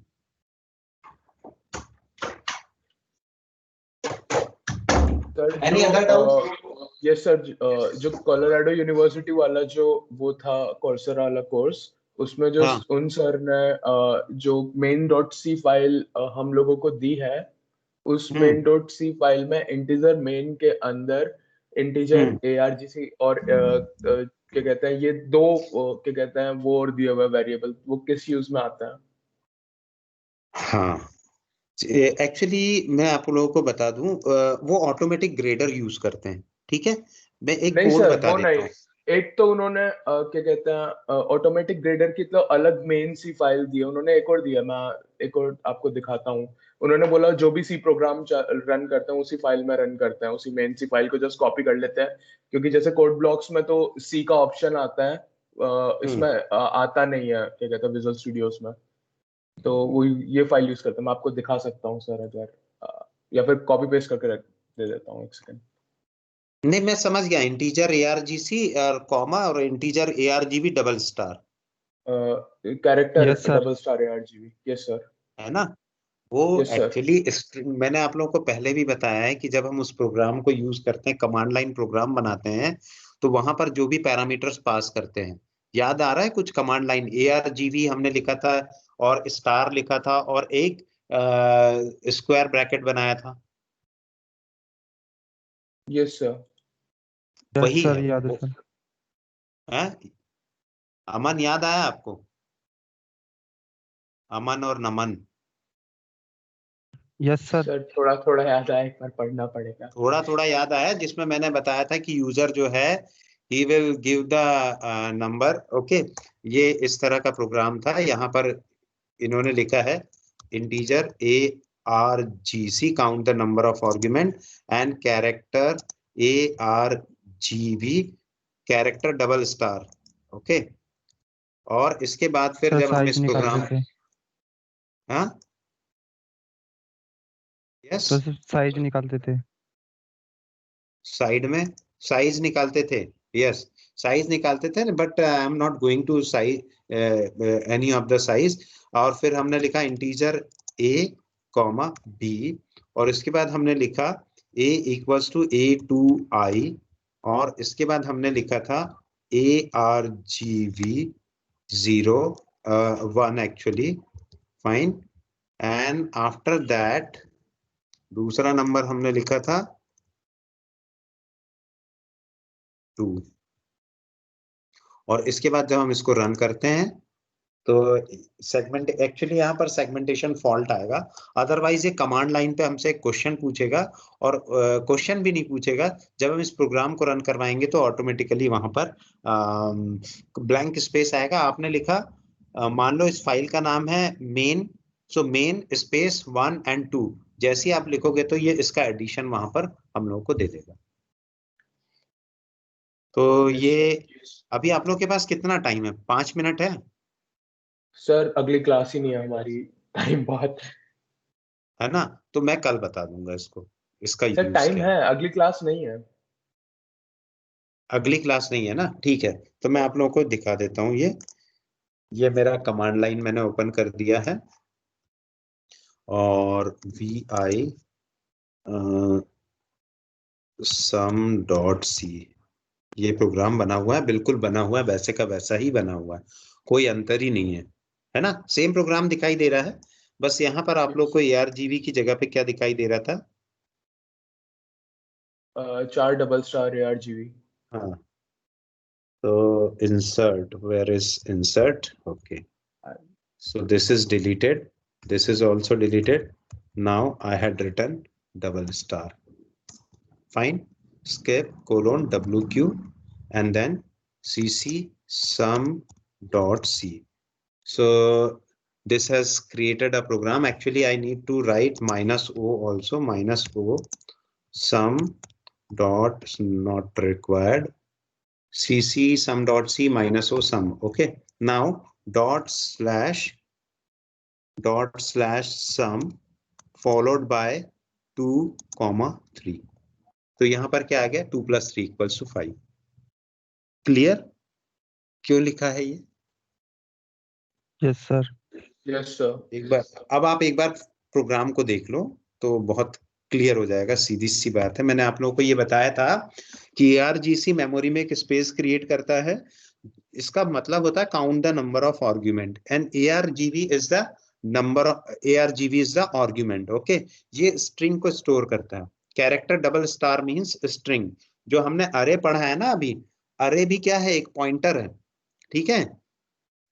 Any other doubt? Yes sir, जो कोलोराडो यूनिवर्सिटी वाला जो वो था कोर्सेरा वाला कोर्स, उसमें जो उन सर ने जो main.c फाइल हम लोगों को दी है, उस main.c फाइल में इंटीजर मेन के अंदर इंटीजर argc और क्या कहते हैं ये दो क्या कहते हैं वो और दिया हुआ वेरिएबल, वो किस यूज में आता है? हाँ, एक्चुअली मैं आप लोगों को बता दूं, वो ऑटोमेटिक ग्रेडर यूज करते हैं. ठीक है, मैं एक कोड बता देता हूँ. एक तो उन्होंने क्या कहते हैं ऑटोमेटिक ग्रेडर की तो अलग मेन सी फाइल दी है, उन्होंने एक और दिया, मैं एक और आपको दिखाता हूँ. उन्होंने बोला जो भी सी प्रोग्राम रन करते हैं उसी फाइल में रन करते हैं, उसी मेन सी फाइल को जस्ट कॉपी कर लेते हैं, क्योंकि जैसे कोड ब्लॉक्स में तो सी का ऑप्शन आता है इसमें आता नहीं है, क्या कहते हैं, विजुअल स्टूडियोज में। तो वो ये फाइल यूज करते हैं। मैं आपको दिखा सकता हूँ सर, अगर या फिर कॉपी पेस्ट करके दे देता हूँ, एक सेकंड। नहीं, मैं समझ गया, इंटीजर ARGC और कॉमा और integer ARGB double star, character yes sir. Double star ARGB, yes sir. है ना? वो यस सर। एक्चुअली स्ट्रिंग, मैंने आप लोगों को पहले भी बताया है कि जब हम उस प्रोग्राम को यूज करते हैं, कमांड लाइन प्रोग्राम बनाते हैं, तो वहां पर जो भी पैरामीटर्स पास करते हैं, याद आ रहा है? कुछ कमांड लाइन ARGB हमने लिखा था और स्टार लिखा था और एक स्क्वायर ब्रैकेट बनाया था। Yes sir. यस वही सर, है याद है वो। सर। है अमन, याद आया आपको? अमन और नमन। Yes sir. सर थोड़ा थोड़ा याद आया, एक बार पढ़ना पड़ेगा। थोड़ा थोड़ा याद आया, जिसमें मैंने बताया था कि यूजर जो है he will give the number. Okay, ये इस तरह का प्रोग्राम था। यहाँ पर इन्होंने लिखा है integer ARGC count the number of argument and character ARGB character double star. Okay, और इसके बाद फिर सर जब हम इस साइज निकालते प्रोग्राम, थे। हाँ, यस, तो सर साइज निकालते थे। साइड में साइज निकालते थे। यस, साइज निकालते थे, but I am not going to size any of the size. और फिर हमने लिखा इंटीजर A कॉमा B, और इसके बाद हमने लिखा A इक्वल्स टू A2I, और इसके बाद हमने लिखा था ARGB 0 1 actually, fine. And after that दूसरा नंबर हमने लिखा था 2। और इसके बाद जब हम इसको रन करते हैं तो सेगमेंट, एक्चुअली यहाँ पर सेगमेंटेशन फॉल्ट आएगा। अदरवाइज ये कमांड लाइन पे हमसे एक क्वेश्चन पूछेगा, और क्वेश्चन भी नहीं पूछेगा। जब हम इस प्रोग्राम को रन करवाएंगे तो ऑटोमेटिकली वहां पर ब्लैंक स्पेस आएगा। आपने लिखा, मान लो इस फाइल का नाम है मेन, सो मेन स्पेस 1 और 2, जैसे ही आप लिखोगे तो ये इसका एडिशन वहां पर हम लोग को दे देगा। तो यस ये सर। अभी आप लोग के पास कितना टाइम है? 5 मिनट है? सर अगली क्लास ही नहीं है हमारी, टाइम बहुत। है ना? तो मैं कल बता दूंगा इसको, इसका सर यूज टाइम क्या है, है। अगली क्लास नहीं है। अगली क्लास नहीं है ना? ठीक है, तो मैं आप लोगों को दिखा देता हूँ। ये मेरा कमांड लाइन मैंने ओपन कर दिया है, और VI sum.c, ये प्रोग्राम बना हुआ है, बिल्कुल बना हुआ है, वैसे का वैसा ही बना हुआ है, कोई अंतर ही नहीं है ना? सेम प्रोग्राम दिखाई दे रहा है। बस यहाँ पर आप लोग को ARGB की जगह पे क्या दिखाई दे रहा था? 4 डबल स्टार ARGB। हाँ, तो insert, where is insert? Okay, so this is deleted, this is also deleted. Now I had written double star, fine, skip colon WQ, and then CC sum.c. So this has created a program. Actually I need to write -o also, -o sum dot not required, CC sum.c -o sum. Okay, now dot slash sum followed by 2 comma 3. तो यहां पर क्या आ गया? 2 + 3 = 5। Clear क्यों लिखा है ये? Yes sir. Yes sir. एक बार, अब आप एक बार प्रोग्राम को देख लो तो बहुत क्लियर हो जाएगा। सीधी सी बात है, मैंने आप लोगों को ये बताया था कि ARGC मेमोरी में एक स्पेस क्रिएट करता है। इसका मतलब होता है count the number of argument, and ARGB is the number of, ARGB is the argument. Okay, ये स्ट्रिंग को स्टोर करता है। Character double star means string. जो हमने अरे पढ़ा है ना अभी, अरे भी क्या है? एक पॉइंटर है, ठीक है?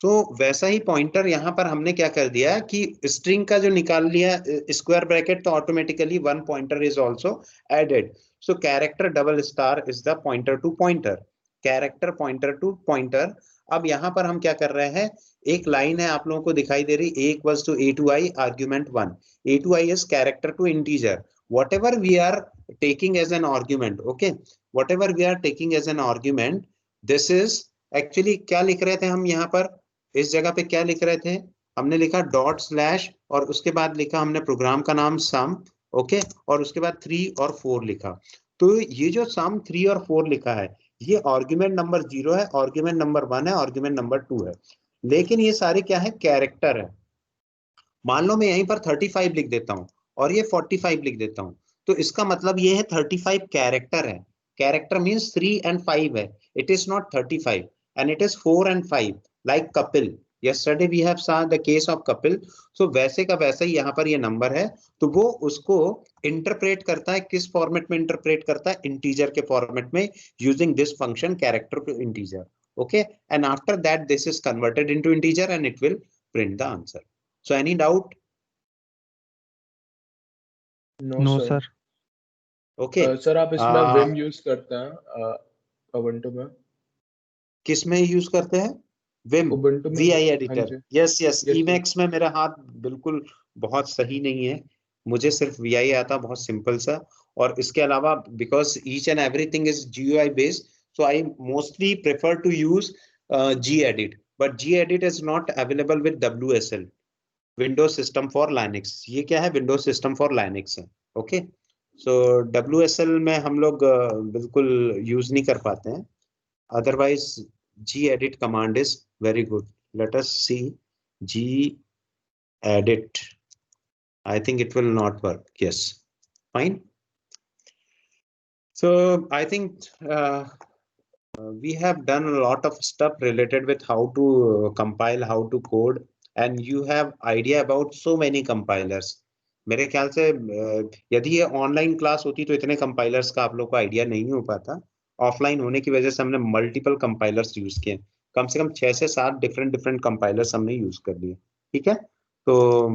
तो वैसा ही पॉइंटर यहाँ पर हमने क्या कर दिया कि स्ट्रिंग का जो निकाल लिया स्क्वायर ब्रैकेट, तो automatically 1 pointer is also added. So character double star is the pointer to pointer, character pointer to pointer. अब यहाँ पर हम क्या कर रहे हैं, एक लाइन है आप लोगों को दिखाई दे रही, A equals to A2I argument 1. A2I is character to integer. Whatever we are taking as an argument, okay, whatever we are taking as an argument, this is actually क्या लिख रहे थे हम यहाँ पर, इस जगह पे क्या लिख रहे थे, हमने लिखा डॉट स्लैश और उसके बाद लिखा हमने प्रोग्राम का नाम सम, ओके, और उसके बाद 3 और 4 लिखा। तो ये जो सम 3 और 4 लिखा है, ये आर्गुमेंट नंबर 0 है, आर्गुमेंट नंबर 1 है, आर्गुमेंट नंबर 2 है, लेकिन ये सारे क्या है, कैरेक्टर है। मान लो मैं यहीं पर 35 लिख देता हूँ और ये 45 लिख देता हूँ, तो इसका मतलब ये है 35 कैरेक्टर है। कैरेक्टर मीन्स 3 and 5 है, it is not 35 and it is 4 and 5 like Kapil. Yesterday we have saw the case of Kapil. So वैसे का वैसा ही यहाँ पर ये नंबर है, तो वो उसको इंटरप्रेट करता है, किस फॉर्मेट में इंटरप्रेट करता है, इंटीजर के फॉर्मेट में, using this function character to integer, okay, and after that this is converted into integer and it will print the answer. So any doubt? No sir. Okay. Sir आप इसमें Vim use करते हैं Ubuntu में? किस में use करते हैं? Vim, Ubuntu में? VI हाँ एडिटर. जी। Yes yes, Yes, sir. Emacs में मेरा हाथ बिल्कुल बहुत सही नहीं है, मुझे सिर्फ VI आता, बहुत सिंपल सा, और इसके अलावा because each and everything is GUI based, so I mostly prefer to use gedit, but gedit is not available with WSL, Windows System for Linux. ये क्या है? Windows System for Linux है, ओके. सो WSL में हम लोग बिल्कुल use नहीं कर पाते हैं, otherwise gedit command is very good. Let us see gedit. I think it will not work. Yes, fine. So I think we have done a lot of stuff related with how to compile, how to code, and you have idea about so many compilers. मेरे ख्याल से यदि ये online class होती तो इतने compilers का आप लोग को आइडिया नहीं हो पाता, ऑफलाइन होने की वजह से हमने मल्टीपल कंपाइलर्स यूज किए, कम से कम 6 से 7 डिफरेंट कंपाइलर्स हमने यूज कर लिए, ठीक है. तो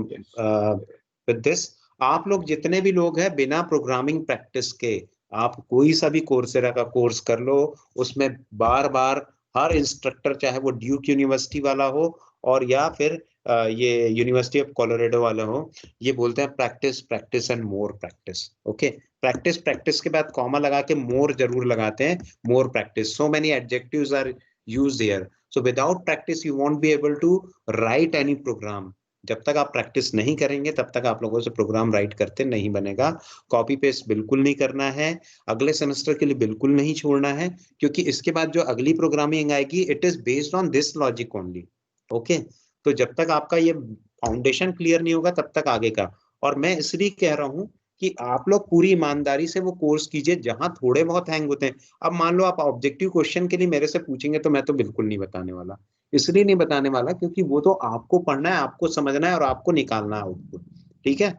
विद दिस आप लोग जितने भी लोग हैं, बिना प्रोग्रामिंग प्रैक्टिस के आप कोई सा भी कोर्सेरा का कोर्स कर लो, उसमें बार बार हर इंस्ट्रक्टर, चाहे वो ड्यूक यूनिवर्सिटी वाला हो और या फिर ये यूनिवर्सिटी ऑफ कोलोराडो वाला हो, ये बोलते हैं practice practice and more practice, okay. Practice practice के बाद कॉमा लगा के मोर जरूर लगाते हैं, more practice. So many adjectives are used here. So without practice you won't be able to write any program. जब तक आप प्रैक्टिस नहीं करेंगे तब तक आप लोगों से प्रोग्राम राइट करते नहीं बनेगा. कॉपी पेस्ट बिल्कुल नहीं करना है, अगले सेमेस्टर के लिए बिल्कुल नहीं छोड़ना है, क्योंकि इसके बाद जो अगली प्रोग्रामिंग आएगी it is based on this logic only, okay. तो जब तक आपका ये फाउंडेशन क्लियर नहीं होगा तब तक आगे का. और मैं इसलिए कह रहा हूँ कि आप लोग पूरी ईमानदारी से वो कोर्स कीजिए जहां थोड़े बहुत हैंग होते हैं. अब मान लो आप ऑब्जेक्टिव क्वेश्चन के लिए मेरे से पूछेंगे तो मैं तो बिल्कुल नहीं बताने वाला, इसलिए नहीं बताने वाला क्योंकि वो तो आपको पढ़ना है, आपको समझना है और आपको निकालना है आउटपुट, ठीक है.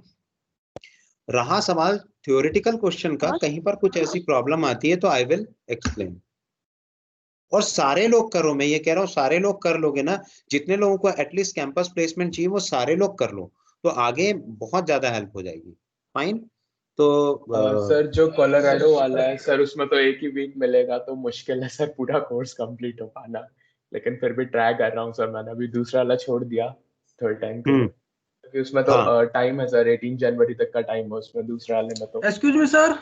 रहा सवाल थ्योरेटिकल क्वेश्चन का, कहीं पर कुछ ऐसी प्रॉब्लम आती है तो आई विल एक्सप्लेन. और सारे लोग करो, मैं ये कह रहा हूँ सारे लोग कर लोगे ना, जितने लोगों को एटलीस्ट कैंपस प्लेसमेंट चाहिए वो सारे लोग कर लो, तो आगे बहुत ज्यादा हेल्प हो जाएगी. फाइन. तो सर जो कोलोराडो वाला है सर, उसमें तो एक ही वीक मिलेगा, तो मुश्किल है सर पूरा कोर्स कंप्लीट हो पाना, लेकिन फिर भी ट्राई कर रहा हूँ सर. मैंने अभी दूसरा वाला छोड़ दिया थर्ड टाइम के लिए, क्योंकि उसमें तो टाइम है सर, 18 जनवरी तक का टाइम है उसमें, दूसरा वाले में तो. Excuse me sir.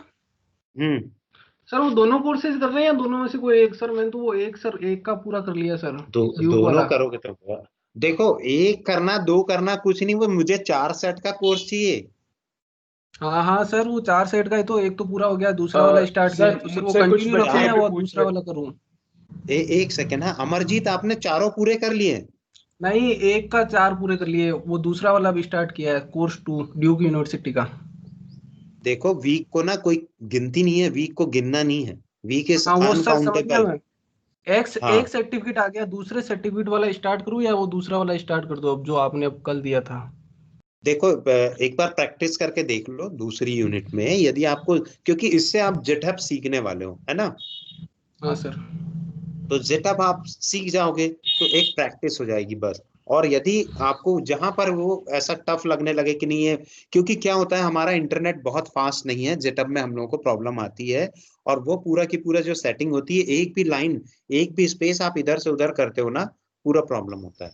सर वो दोनों कोर्सेज कर रहे हैं या दोनों में से कोई एक? सर मैंने तो वो एक सर एक का पूरा कर लिया सर. दोनों करोगे तो देखो, एक करना 2 करना कुछ नहीं, वो मुझे 4 सेट का कोर्स चाहिए. हाँ सर, वो 4 सेट का है, तो एक तो पूरा हो गया, दूसरा वाला स्टार्ट किया, तो सर वो कंटिन्यू रखें या वो दूसरा वाला करूं? एक सेकंड. हाँ अमरजीत, आपने चारों पूरे कर लिए? नहीं, एक का 4 पूरे कर लिए, वो दूसरा वाला भी स्टार्ट किया है, कोर्स 2 ड्यूक यूनिवर्सिटी का. देखो वीक को ना कोई गिनती नहीं है, वीक को गिनना नहीं है, वीक इज अनकाउंटेबल. एक सर्टिफिकेट आ गया, दूसरे सर्टिफिकेट वाला स्टार्ट करूं या वो दूसरा वाला स्टार्ट कर दो अब जो आपने अब कल दिया था? देखो एक बार प्रैक्टिस करके देख लो दूसरी यूनिट में, यदि आपको, क्योंकि इससे आप जेटहब सीखने वाले हो, है ना? हाँ सर. तो जेटहब आप सीख जाओगे तो एक प्रैक्टिस हो जाएगी बस. और यदि आपको जहां पर वो ऐसा टफ लगने लगे कि नहीं है, क्योंकि क्या होता है हमारा इंटरनेट बहुत फास्ट नहीं है, जेटहब में हम लोगों को प्रॉब्लम आती है, और वो पूरा की पूरा जो सेटिंग होती है, एक भी लाइन, एक भी स्पेस आप इधर से उधर करते हो ना, पूरा प्रॉब्लम होता है.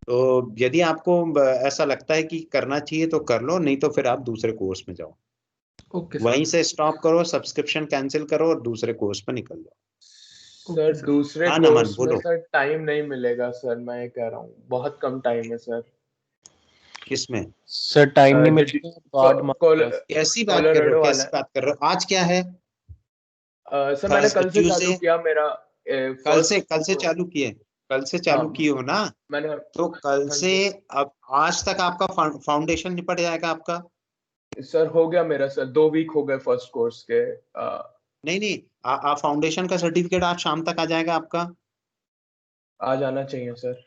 तो यदि आपको ऐसा लगता है कि करना चाहिए तो कर लो, नहीं तो फिर आप दूसरे कोर्स में जाओ. ओके. वहीं से स्टॉप करो, सब्सक्रिप्शन कैंसिल करो और दूसरे कोर्स पर निकल जाओ. सर दूसरे हाँ नमन कोर्स में बोलो। सर टाइम नहीं मिलेगा सर, मैं ये कह रहा हूँ, बहुत कम टाइम है सर। किसमें? सर टाइम नहीं मिलेगा, कार्ड मांगेगा। कैसी बात कर रहे हो, कोलोराडो वाला कैसी बात कर रहे हो? आज क्या है? सर मैंने कल से चालू ट्यूसडे। किया मेरा कल से फर्स्ट। चालू किए? कल से हाँ चालू किए हो ना? मैंने। तो कल हाँ से जी अब आज तक आपका फाउंडेशन निपट जाएगा आपका। सर, हो गया मेरा सर, 2 वीक हो गए फर्स्ट कोर्स के। नहीं नहीं, फाउंडेशन का सर्टिफिकेट आज शाम तक आ जाएगा आपका। आ जाना चाहिए सर।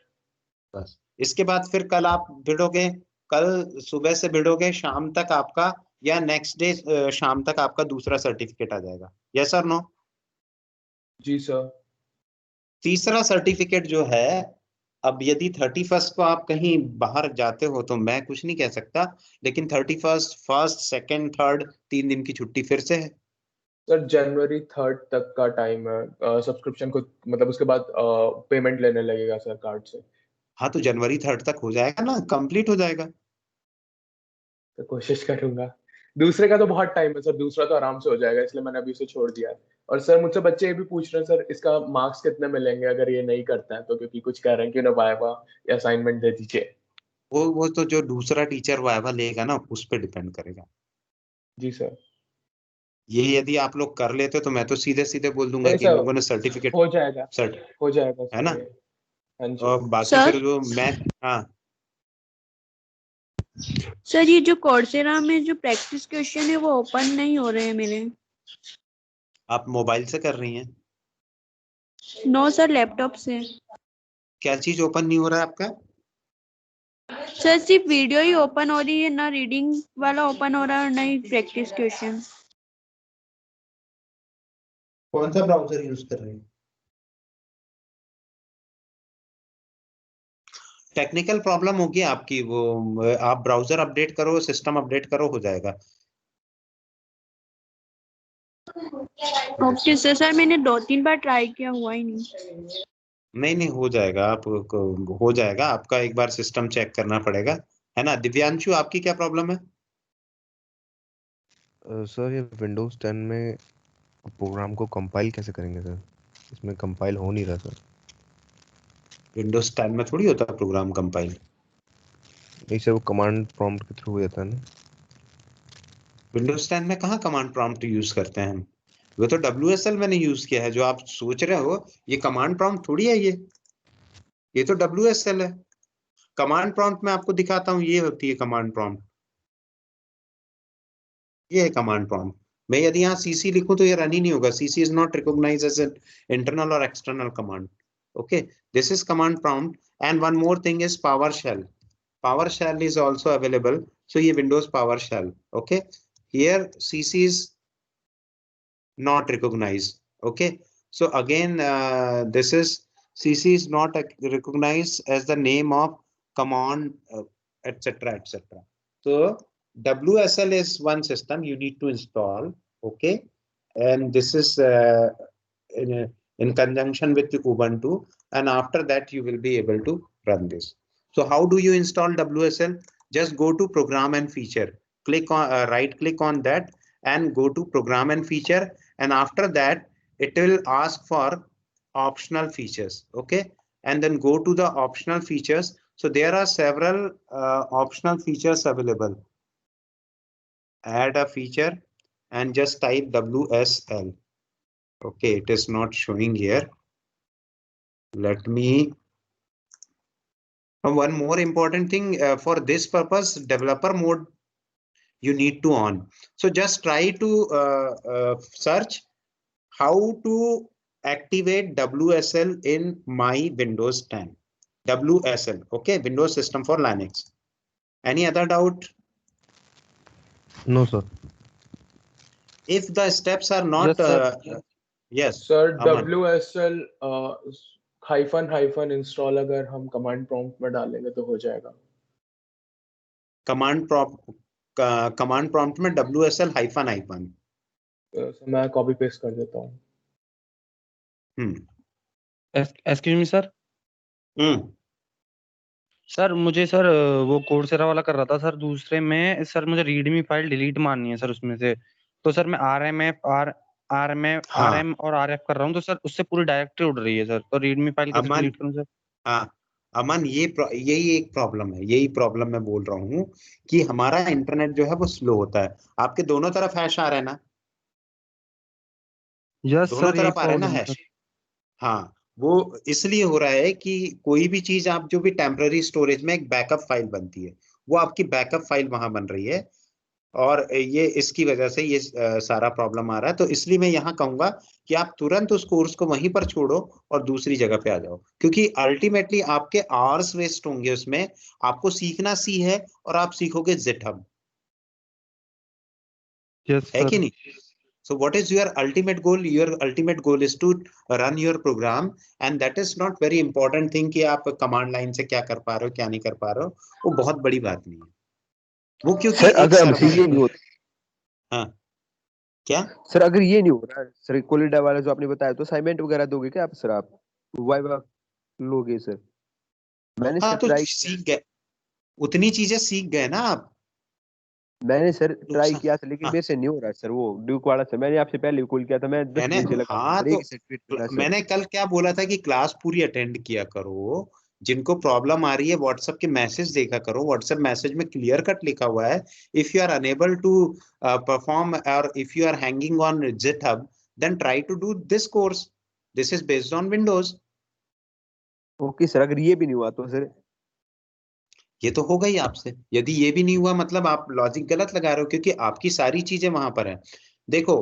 बस इसके बाद फिर कल आप भिड़ोगे, कल सुबह से भिड़ोगे, शाम तक आपका या नेक्स्ट डे शाम तक आपका दूसरा सर्टिफिकेट आ जाएगा। यस और नो? जी सर। तीसरा सर्टिफिकेट जो है, अब यदि 31 को आप कहीं बाहर जाते हो तो मैं कुछ नहीं कह सकता, लेकिन 31, फर्स्ट, सेकंड, थर्ड 3 दिन की छुट्टी फिर से है। सर जनवरी 3 तक का टाइम है सब्सक्रिप्शन को, मतलब उसके बाद पेमेंट लेने लगेगा सर कार्ड से। हाँ तो जनवरी 3 तक हो जाएगा ना, कंप्लीट हो जाएगा। तो कोशिश करूंगा। दूसरे का तो बहुत टाइम है सर, दूसरा तो आराम से हो जाएगा, इसलिए मैंने अभी उसे छोड़ दिया है। और सर मुझसे बच्चे ये भी पूछ रहे हैं सर, इसका मार्क्स कितने मिलेंगे अगर ये नहीं करता है तो, क्योंकि कुछ कह रहे हैं कि उन्हें वाइवा या असाइनमेंट दे दीजिए। वो तो जो दूसरा टीचर वाइवा लेगा ना उस पर डिपेंड करेगा। जी सर। ये यदि आप लोग कर लेते तो मैं तो सीधे सीधे बोल दूंगा नहीं कि इन सर, लोगों ने सर्टिफिकेट हो जाएगा, सर्ट हो जाएगा है सर ना। ये। हाँ जी और बाकी सर फिर जो मैं, हाँ सर ये जो कोर्सेरा में जो प्रैक्टिस क्वेश्चन है वो ओपन नहीं हो रहे हैं मेरे। आप मोबाइल से कर रही हैं? नो सर, लैपटॉप से। क्या चीज ओपन नहीं हो रहा है आपका? सर सिर्फ वीडियो ही ओपन हो रही है, ना रीडिंग वाला ओपन हो रहा है और ना ही प्रैक्टिस क्वेश्चन। कौन सा ब्राउजर यूज कर रहे हैं? टेक्निकल प्रॉब्लम होगी आपकी, वो आप ब्राउजर अपडेट करो, सिस्टम अपडेट करो, हो जाएगा। Okay sir. सर मैंने 2-3 बार ट्राई किया, हुआ ही नहीं। नहीं नहीं, हो जाएगा, आप हो जाएगा आपका। एक बार सिस्टम चेक करना पड़ेगा, है ना। दिव्यांशु आपकी क्या प्रॉब्लम है? सर ये विंडोज 10 में प्रोग्राम को कंपाइल कैसे करेंगे सर? इसमें कंपाइल हो नहीं रहा सर। विंडोज 10 में थोड़ी होता है प्रोग्राम कंपाइल। नहीं सर, वो कमांड प्रॉम्प्ट के थ्रू हो जाता है ना। विंडोज 10 में कहाँ कमांड प्रॉम्प्ट यूज करते हैं हम? वो तो WSL मैंने यूज किया है, जो आप सोच रहे हो ये कमांड प्रॉम्प्ट थोड़ी है। ये तो WSL है। कमांड प्रॉम्प्ट में आपको दिखाता हूँ, ये होती है कमांड प्रॉम्प्ट। ये है कमांड प्रॉम्प्ट। मैं यदि यहाँ CC लिखूं तो ये रन ही नहीं होगा। CC is not recognized as an internal or external command. Okay, this is command prompt. And one more thing is PowerShell. PowerShell is also available. So ये Windows PowerShell. Okay, here CC is not recognized. Okay, so again this is CC is not recognized as the name of command, etc etc. So WSL is one system you need to install. Okay, and this is in conjunction with Ubuntu, and after that you will be able to run this. So how do you install WSL? Just go to program and feature, click on right click on that and go to program and feature, and after that it will ask for optional features. Okay, and then go to the optional features. So there are several optional features available. Add a feature and just type WSL. Okay, it is not showing here. Let me. One more important thing, for this purpose, developer mode you need to on. So just try to search how to activate WSL in my Windows 10. WSL, okay, Windows System for Linux. Any other doubt? No sir. If the steps are not, yes, sir Aman. WSL hyphen install अगर हम command prompt में डालेंगे तो हो जाएगा। Command prompt में WSL hyphen hyphen. मैं copy paste कर देता हूँ। Excuse me sir. सर मुझे सर वो कोर्सेरा वाला कर रहा था सर, दूसरे में सर मुझे रीडमी फाइल डिलीट मारनी है सर उसमें से। तो सर मैं RMF आरएम और आरएफ कर रहा हूँ तो सर उससे पूरी डायरेक्टरी उड़ रही है सर, तो रीडमी फाइल कैसे अमन, डिलीट करूँ सर? हाँ अमन, यही एक प्रॉब्लम है, यही प्रॉब्लम मैं बोल रहा हूँ कि हमारा इंटरनेट जो है वो स्लो होता है। आपके दोनों तरफ हैश आ रहा है ना? यस दोनों सर, यही तरफ आ रहा है ना प्रॉब्लम है हैश? सर। हाँ, वो इसलिए हो रहा है कि कोई भी चीज आप जो भी टेम्पररी स्टोरेज में एक बैकअप फाइल बनती है, वो आपकी बैकअप फाइल वहां बन रही है, और ये इसकी वजह से ये सारा प्रॉब्लम आ रहा है। तो इसलिए मैं यहाँ कहूंगा कि आप तुरंत उस कोर्स को वहीं पर छोड़ो और दूसरी जगह पे आ जाओ, क्योंकि अल्टीमेटली आपके आवर्स वेस्ट होंगे उसमें। आपको सीखना सी है और आप सीखोगे GitHub, यस है कि सर। नहीं? So what is your ultimate goal? Your ultimate goal is to run your program, and that is not very important thing कि आप कमांड लाइन से क्या कर पा रहे हो क्या नहीं कर पा रहे हो, वो बहुत बड़ी बात नहीं है वो, क्योंकि सर एक अगर हमसे सर्वर ये नहीं होता, हाँ क्या? सर अगर ये नहीं हो रहा सर, कोलिडा वाला जो आपने बताया, तो असाइनमेंट वगैरह दोगे क्या आप सर? आप वाइवा लोगे सर? मैंने हाँ सर तो ट्राई सीख गए, उतनी चीजें सीख गए ना आप। मैंने सर ट्राई नुकसान, किया था, लेकिन हाँ मेरे से नहीं हो रहा सर। वो ड्यूक वाला सर, मैंने आपसे पहले भी कॉल किया था, मैं 10 मैंने, दिन से लगा हाँ सर, तो एक सर्टिफिकेट मिला सर। मैंने कल क्या बोला था कि क्लास पूरी अटेंड किया करो, जिनको प्रॉब्लम आ रही है व्हाट्सएप के मैसेज देखा करो, व्हाट्सएप मैसेज में क्लियर कट लिखा हुआ है, if you are unable to perform or if you are hanging on GitHub, then try to do this course, this is based on Windows. Okay sir, अगर ये भी नहीं हुआ तो सर? ये तो होगा ही आपसे, यदि ये भी नहीं हुआ मतलब आप लॉजिक गलत लगा रहे हो, क्योंकि आपकी सारी चीजें वहां पर है। देखो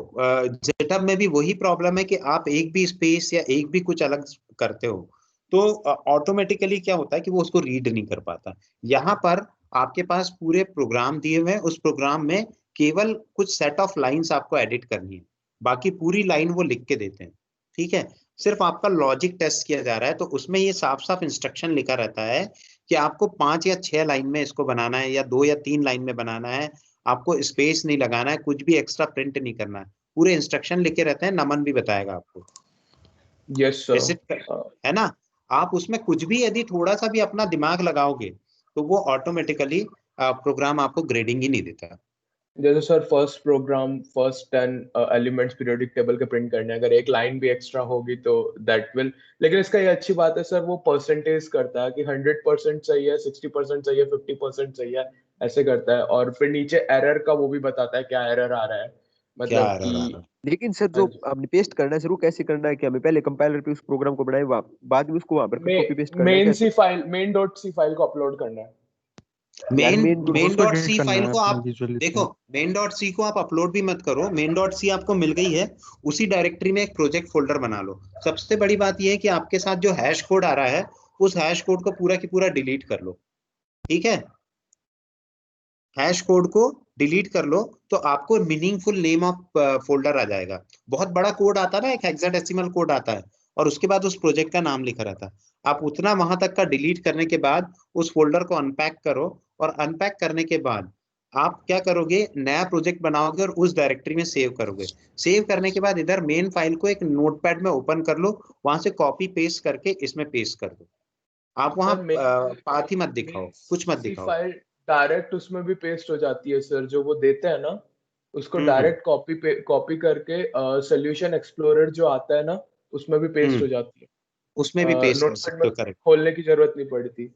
GitHub में भी वही प्रॉब्लम है कि आप एक भी स्पेस या एक भी कुछ अलग करते हो तो ऑटोमेटिकली क्या होता है कि वो उसको रीड नहीं कर पाता। यहाँ पर आपके पास पूरे प्रोग्राम दिए हुए हैं, उस प्रोग्राम में केवल कुछ सेट ऑफ लाइंस आपको एडिट करनी है, बाकी पूरी लाइन वो लिख के देते हैं। ठीक है, सिर्फ आपका लॉजिक टेस्ट किया जा रहा है, तो उसमें ये साफ साफ इंस्ट्रक्शन लिखा रहता है कि आपको 5 या 6 लाइन में इसको बनाना है, या 2 या 3 लाइन में बनाना है, आपको स्पेस नहीं लगाना है, कुछ भी एक्स्ट्रा प्रिंट नहीं करना है, पूरे इंस्ट्रक्शन लिखे रहते हैं। नमन भी बताएगा आपको। Yes sir. है ना? आप उसमें कुछ भी यदि थोड़ा सा भी अपना दिमाग लगाओगे तो वो ऑटोमेटिकली प्रोग्राम आपको ग्रेडिंग ही नहीं देता। जैसे sir first program first 10 elements periodic table के प्रिंट करने हैं, अगर एक लाइन भी एक्स्ट्रा होगी तो दैट विल, लेकिन इसका ये अच्छी बात है सर, वो परसेंटेज करता है कि 100% सही है, 60% सही है, 50% सही है, ऐसे करता है। और फिर नीचे एरर का वो भी बताता है क्या एरर आ रहा है, क्या मतलब error आ रहा है? लेकिन सर जो आपने पेस्ट करना है सर, वो कैसे करना है? कि हमें पहले कंपाइलर पे उस प्रोग्राम को बनाए, बाद में उसको वहां पर कॉपी पेस्ट करना है मेन क्या सी सर? फाइल, main.c फाइल को अपलोड करना है। यार मेन मेन मेन उसको डॉट एडिट सी करना फाइल है को अपने आप विजुअली देखो, से। मेन डॉट सी को आप अपलोड भी मत करो, मेन डॉट सी आपको मिल गई है, उसी डायरेक्टरी में एक प्रोजेक्ट फोल्डर बना लो। सबसे बड़ी बात यह है कि आपके साथ जो हैश कोड आ रहा है उस हैश कोड को पूरा की पूरा डिलीट कर लो। ठीक है, हैश कोड को डिलीट कर लो तो आपको मीनिंगफुल नेम ऑफ फोल्डर आ जाएगा। बहुत बड़ा कोड आता है ना, एक हेक्साडेसिमल कोड आता है, और उसके बाद उस प्रोजेक्ट का नाम लिखा रहता है। आप उतना वहां तक का डिलीट करने के बाद उस फोल्डर को अनपैक करो, और अनपैक करने के बाद आप क्या करोगे, नया प्रोजेक्ट बनाओगे और उस डायरेक्टरी में सेव करोगे। सेव करने के बाद इधर मेन फाइल को एक नोटपैड में ओपन कर लो, वहां से कॉपी पेस्ट करके इसमें पेस्ट कर दो। आप वहां सर मेन पाथ ही मत दिखाओ, कुछ मत सी दिखाओ। फाइल डायरेक्ट उसमें भी पेस्ट हो जाती है सर, जो वो देते हैं ना, उसको हम्म डायरेक्ट कॉपी करके सॉल्यूशन एक्सप्लोरर जो आता है ना, उसमें भी पेस्ट हो जाती है। उसमें भी पेस्ट कर नोटपैड में सकते हो, करेक्ट। खोलने की जरूरत नहीं पड़ती।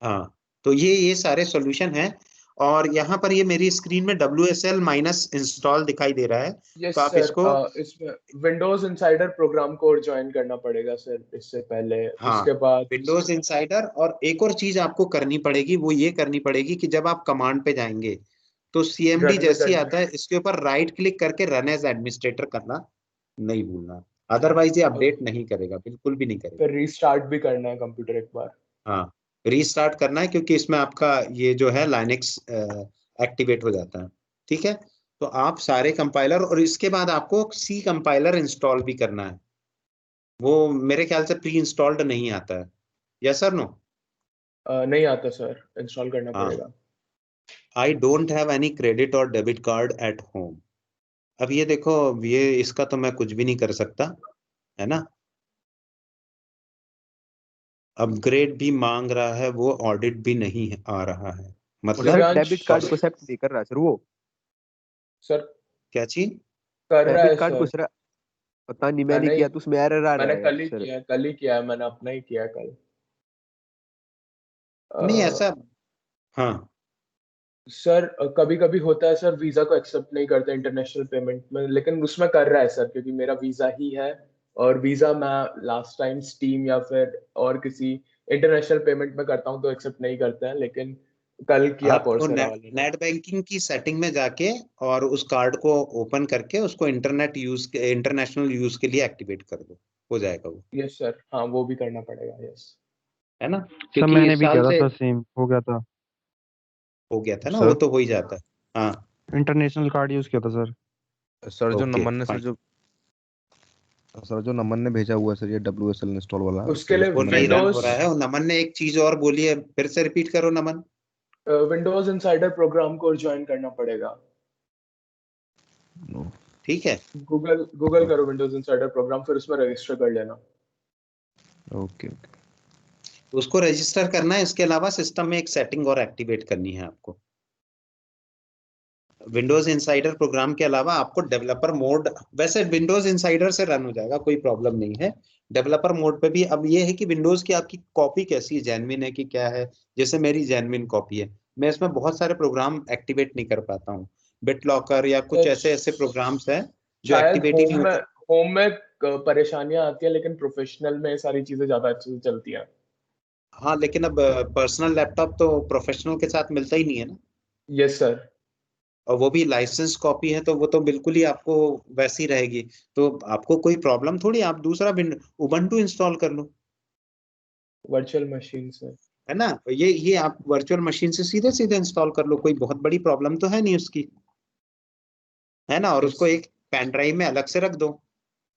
हाँ, तो ये सारे सॉल्यूशन हैं। और यहाँ पर ये मेरी स्क्रीन में WSL माइनस इंस्टॉल दिखाई दे रहा है, यस तो आप सर, इसको, इसमें विंडोज इनसाइडर प्रोग्राम को ज्वाइन करना पड़ेगा सर इससे पहले। हाँ उसके बाद विंडोज इंसाइडर, और एक और चीज आपको करनी पड़ेगी, वो ये करनी पड़ेगी कि जब आप कमांड पे जाएंगे तो CMD रन विद जैसे ही एडमिन। आता है इसके ऊपर राइट क्लिक करके रन एज एडमिनिस्ट्रेटर करना नहीं भूलना, अदरवाइज ये अपडेट नहीं करेगा, बिल्कुल भी नहीं करेगा। फिर रीस्टार्ट भी करना है कंप्यूटर एक बार। हाँ, रीस्टार्ट करना है, क्योंकि इसमें आपका ये जो है लाइनेक्स एक्टिवेट हो जाता है। ठीक है, तो आप सारे कंपाइलर, और इसके बाद आपको सी कंपाइलर इंस्टॉल भी करना है, वो मेरे ख्याल से प्री इंस्टॉल्ड नहीं आता है। Yes sir, no? नहीं आता सर, इंस्टॉल करना हाँ, पड़ेगा। I don't have any credit और डेबिट कार्ड एट होम। अब ये देखो, ये इसका तो मैं कुछ भी नहीं कर सकता, है ना? अपग्रेड भी मांग रहा है वो, ऑडिट भी नहीं आ रहा है, मतलब सर दिव्यांश डेबिट कार्ड को एक्सेप्ट नहीं कर रहा सर वो। सर क्या चीज? कर रहा है डेबिट कार्ड को सर। सर पता नहीं, मैंने मैंने किया तो उसमें एरर आ रहा मैंने है सर। कल ही किया है, मैंने अपना ही किया है कल। नहीं ऐसा, हाँ सर कभी कभी होता है सर, वीजा को एक्सेप्ट नहीं करते इंटरनेशनल पेमेंट में, लेकिन उसमें कर रहा है सर, क्योंकि मेरा वीजा ही है। और वीजा मैं लास्ट टाइम स्टीम या फिर और किसी इंटरनेशनल पेमेंट में करता हूँ तो एक्सेप्ट नहीं करते हैं, लेकिन कल किया आपको कोर्सेरा वाले ने। नेट बैंकिंग की सेटिंग में जाके और उस कार्ड को ओपन करके उसको इंटरनेशनल यूज के लिए एक्टिवेट कर दो, हो जाएगा वो। यस सर, हाँ वो भी करना पड़ेगा, यस। है ना, सर क्योंकि मैंने इस भी साल किया था से सर, सेम हो गया था। हो गया था ना, सर वो तो हो ही जाता है। हाँ इंटरनेशनल कार्ड यूज किया था सर। सर जो ओके नमन ने फाइन। सर जो नमन ने भेजा हुआ है सर, ये WSL इंस्टॉल वाला, उसके सर लिए वो उसको नहीं मैंने रन हो विंडोज रहा है। और नमन ने एक चीज और बोली है, फिर से रिपीट करो नमन। विंडोज इनसाइडर प्रोग्राम को ज्वाइन करना पड़ेगा। ठीक है, गूगल करो विंडोज इनसाइडर प्रोग्राम, फिर उसमें रजिस्टर कर लेना। Okay okay. उसको रजिस्टर करना है। इसके अलावा सिस्टम में एक सेटिंग और एक्टिवेट करनी है आपको। विंडोज इंसाइडर प्रोग्राम के अलावा आपको डेवलपर मोड, वैसे विंडोज इंसाइडर से रन हो जाएगा, कोई प्रॉब्लम नहीं है। डेवलपर मोड पे भी अब ये है कि विंडोज की आपकी कॉपी कैसी है, जेन्युइन है कि क्या है। जैसे मेरी जेन्युइन कॉपी है, मैं इसमें बहुत सारे प्रोग्राम एक्टिवेट नहीं कर पाता हूँ। बिटलॉकर या कुछ ऐसे ऐसे प्रोग्राम्स हैं जो शायद एक्टिवेट ही नहीं होते। होम में परेशानियां आती है, लेकिन प्रोफेशनल में सारी चीजें ज्यादा अच्छे से चलती हैं। हाँ लेकिन अब पर्सनल लैपटॉप तो प्रोफेशनल के साथ मिलता ही नहीं है ना। Yes sir. और वो भी लाइसेंस कॉपी है, तो वो तो बिल्कुल ही आपको वैसी रहेगी। तो आपको कोई प्रॉब्लम थोड़ी, आप दूसरा उबंटू इंस्टॉल कर लो। वर्चुअल मशीन से। है ना, ये आप वर्चुअल मशीन से सीधे सीधे इंस्टॉल कर लो, कोई बहुत बड़ी प्रॉब्लम तो है नहीं उसकी। है ना, और यस। उसको एक पेन ड्राइव में अलग से रख दो